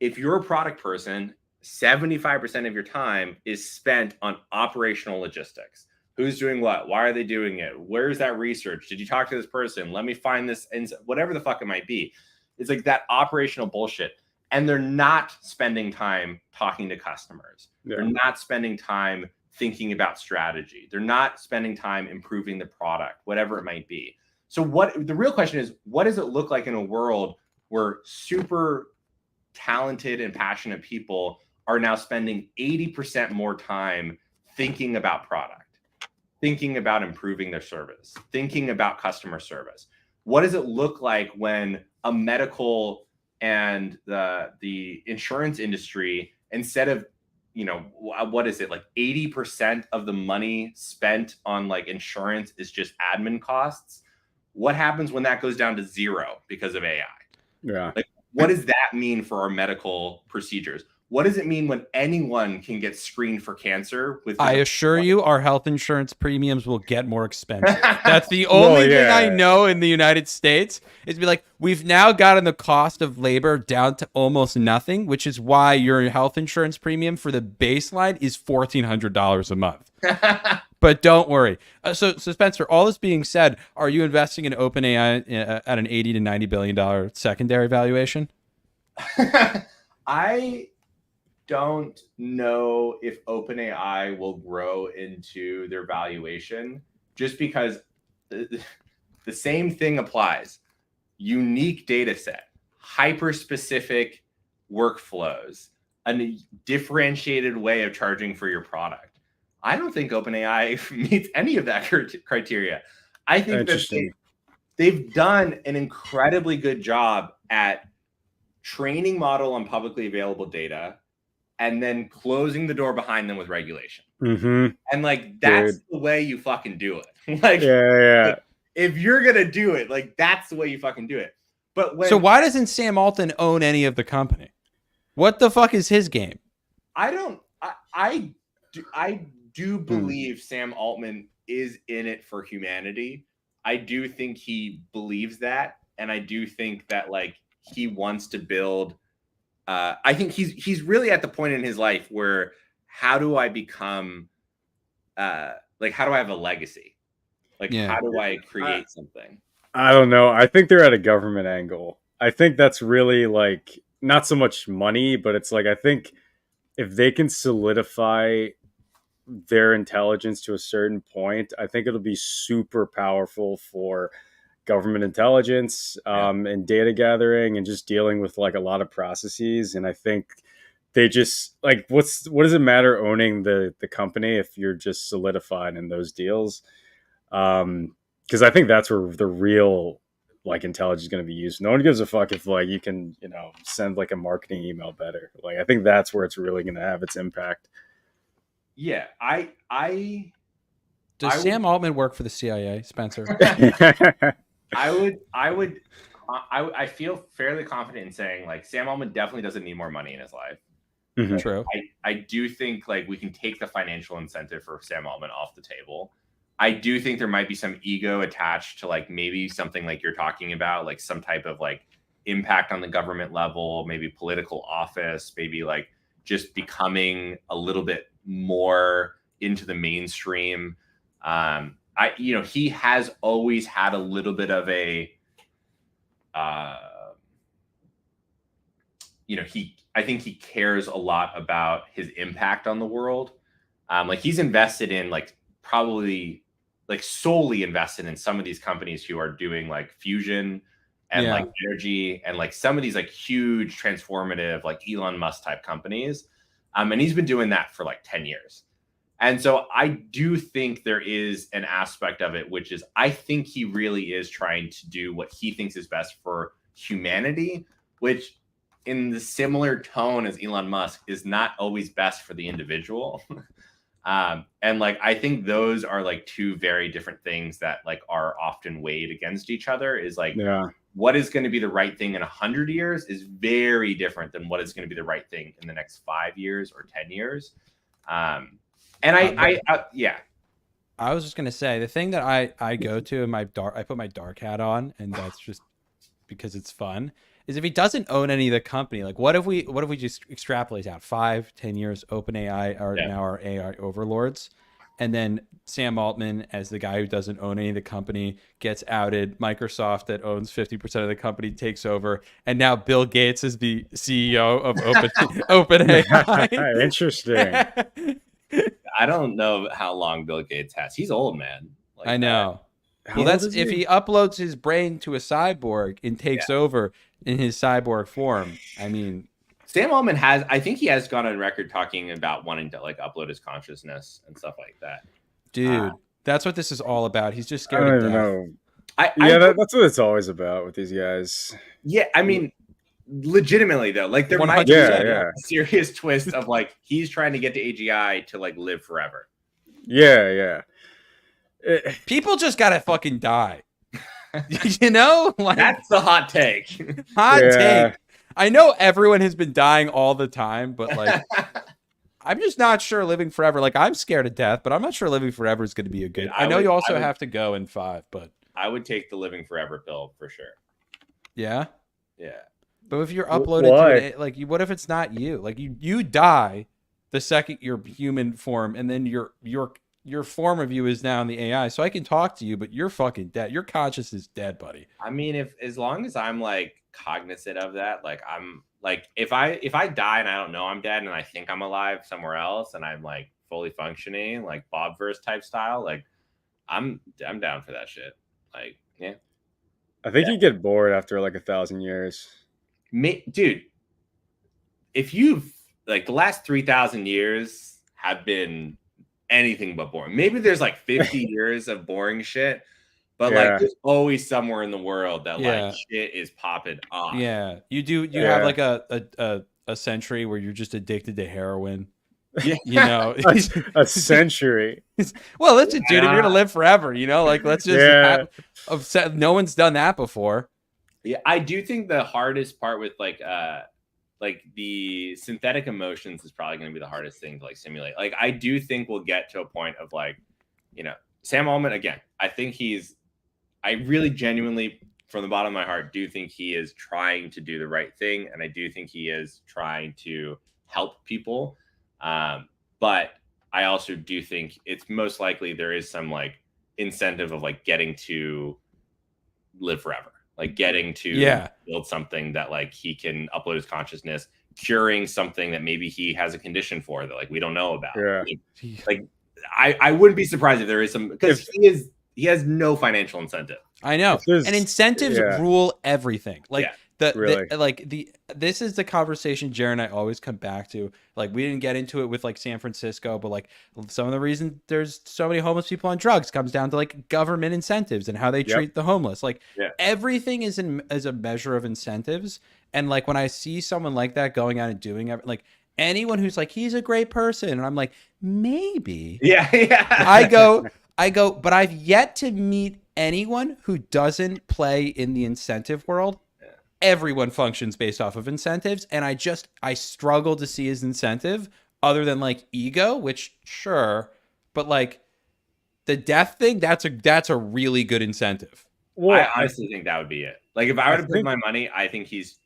if you're a product person, 75% of your time is spent on operational logistics. Who's doing what? Why are they doing it? Where's that research? Did you talk to this person? Let me find this, and whatever the fuck it might be. It's like that operational bullshit. And they're not spending time talking to customers. They're not spending time thinking about strategy. They're not spending time improving the product, whatever it might be. So the real question is, what does it look like in a world where super talented and passionate people are now spending 80% more time thinking about product, thinking about improving their service, thinking about customer service? What does it look like when a medical and the insurance industry, instead of, what is it, like 80% of the money spent on like insurance is just admin costs? What happens when that goes down to zero because of AI? Yeah. Like, what does that mean for our medical procedures? What does it mean when anyone can get screened for cancer? I assure you, our health insurance premiums will get more expensive. That's the only thing I know in the United States is to be like, we've now gotten the cost of labor down to almost nothing, which is why your health insurance premium for the baseline is $1,400 a month. But don't worry. So Spencer, all this being said, are you investing in OpenAI at an $80 to $90 billion secondary valuation? I don't know if OpenAI will grow into their valuation, just because the same thing applies. Unique data set, hyper-specific workflows, a differentiated way of charging for your product. I don't think OpenAI meets any of that criteria. I think that they've done an incredibly good job at training model on publicly available data and then closing the door behind them with regulation. Mm-hmm. And like, that's the way you fucking do it. Like, like, if you're going to do it, like, that's the way you fucking do it. But so why doesn't Sam Altman own any of the company? What the fuck is his game? I do believe Sam Altman is in it for humanity. I do think he believes that. And I do think that like he wants to build, I think he's really at the point in his life where how do I become, like, how do I have a legacy? Like, how do I create something? I don't know. I think they're at a government angle. I think that's really like not so much money, but it's like, I think if they can solidify their intelligence to a certain point, I think it'll be super powerful for government intelligence and data gathering and just dealing with like a lot of processes. And I think they just like, what does it matter owning the company if you're just solidified in those deals? Because I think that's where the real like intelligence is going to be used. No one gives a fuck if like you can, send like a marketing email better. Like I think that's where it's really going to have its impact. Yeah, Does Sam Altman work for the CIA, Spencer? I feel fairly confident in saying like Sam Altman definitely doesn't need more money in his life. Mm-hmm. True. I do think like we can take the financial incentive for Sam Altman off the table. I do think there might be some ego attached to like maybe something like you're talking about, like some type of like impact on the government level, maybe political office, maybe like just becoming a little bit more into the mainstream. He has always had a little bit of a, I think he cares a lot about his impact on the world. Like he's invested in like probably like solely invested in some of these companies who are doing like fusion and like energy and like some of these like huge transformative like Elon Musk type companies. And he's been doing that for like 10 years. And so I do think there is an aspect of it, which is I think he really is trying to do what he thinks is best for humanity, which in the similar tone as Elon Musk is not always best for the individual. And like, I think those are like two very different things that like are often weighed against each other is like, what is going to be the right thing in 100 years is very different than what is going to be the right thing in the next 5 years or 10 years. And I was just gonna say the thing that I go to in I put my dark hat on, and that's just because it's fun. Is if he doesn't own any of the company, like what if we just extrapolate out 5-10 years, OpenAI are now our AI overlords, and then Sam Altman as the guy who doesn't own any of the company gets outed, Microsoft that owns 50% of the company takes over, and now Bill Gates is the CEO of OpenAI. Interesting. I don't know how long Bill Gates has. He's old, man. Like I know. Well, that's if he uploads his brain to a cyborg and takes over in his cyborg form. I mean, Sam Altman I think he has gone on record talking about wanting to like upload his consciousness and stuff like that. Dude, that's what this is all about. He's just scared I of don't death. know. That's what it's always about with these guys. Yeah, I mean, legitimately though, like there might be a serious twist of like he's trying to get to AGI to like live forever. Yeah. People just gotta fucking die. You know, like that's the hot take. Take. I know everyone has been dying all the time, but like I'm just not sure living forever. Like I'm scared of death, but I'm not sure living forever is going to be a good. Dude, I know you also have to go in 5, but I would take the living forever pill for sure. Yeah. Yeah. But if you're uploaded to like, what if it's not you? Like you die the second you're human form, and then your form of you is now in the AI. So I can talk to you, but you're fucking dead. Your conscious is dead, buddy. I mean, as long as I'm like cognizant of that, like I'm like if I die and I don't know I'm dead and I think I'm alive somewhere else and I'm like fully functioning, like Bobverse type style, like I'm down for that shit. Like, yeah. I think you get bored after like 1,000 years. Dude, if you've like the last 3,000 years have been anything but boring. Maybe there's like 50 years of boring shit, but like there's always somewhere in the world that like shit is popping off. Yeah, you have like a century where you're just addicted to heroin. Yeah, you know, a century. Well, listen, dude, if you're gonna live forever, you know, like let's just no one's done that before. Yeah, I do think the hardest part with like the synthetic emotions is probably going to be the hardest thing to like simulate. Like I do think we'll get to a point of like, you know, Sam Altman again. I think I really genuinely from the bottom of my heart do think he is trying to do the right thing, and I do think he is trying to help people. But I also do think it's most likely there is some like incentive of like getting to live forever. Like getting to build something that like he can upload his consciousness, curing something that maybe he has a condition for that like we don't know about. Yeah. Like I wouldn't be surprised if there is some because he has no financial incentive. I know, and incentives rule everything. Like this is the conversation Jared and I always come back to. Like we didn't get into it with like San Francisco, but like some of the reason there's so many homeless people on drugs comes down to like government incentives and how they treat the homeless. Like everything is a measure of incentives. And like when I see someone like that going out and doing it, like anyone who's like he's a great person, and I'm like maybe I go, but I've yet to meet anyone who doesn't play in the incentive world. Everyone functions based off of incentives, and I struggle to see his incentive other than like ego, which sure, but like the death thing, that's a really good incentive. Well, I honestly think that would be it. Like if I were to put my money, I think this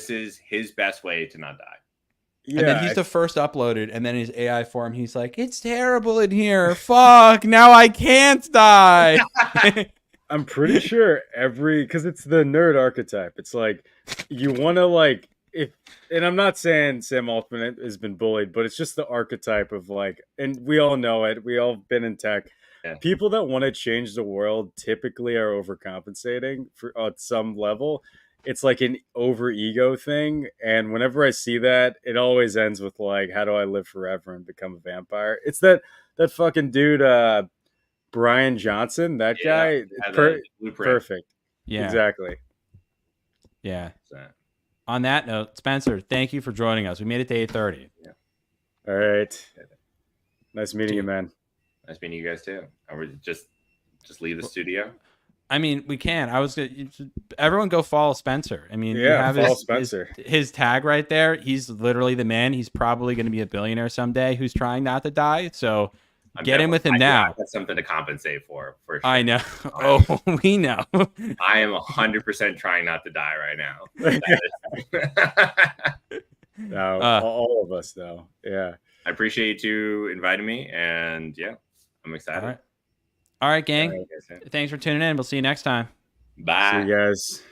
is his best way to not die. Yeah, and then he's the first uploaded, and then his AI form, he's like, it's terrible in here. Fuck, now I can't die. I'm pretty sure because it's the nerd archetype. It's like you want to like and I'm not saying Sam Altman has been bullied, but it's just the archetype of like, and we all know it. We all been in tech. Yeah. People that want to change the world typically are overcompensating at some level. it's like an over ego thing. And whenever I see that, it always ends with like, how do I live forever and become a vampire? It's that fucking dude, Brian Johnson, that guy. The blueprint. Perfect. Yeah. Exactly. Yeah. So, On that note, Spencer, thank you for joining us. We made it to 8:30. yeah. All right. Nice meeting you, man. Nice meeting you guys too. I would just leave the studio. I mean, we can. Everyone go follow Spencer. I mean, Yeah, you have follow Spencer. His tag right there. He's literally the man. He's probably going to be a billionaire someday who's trying not to die. So get in with him now. That's something to compensate for sure. I know. Oh, we know. I am 100% trying not to die right now. No, all of us though. Yeah. I appreciate you two inviting me, and yeah, I'm excited. All right, gang. Thanks for tuning in. We'll see you next time. Bye. See you guys.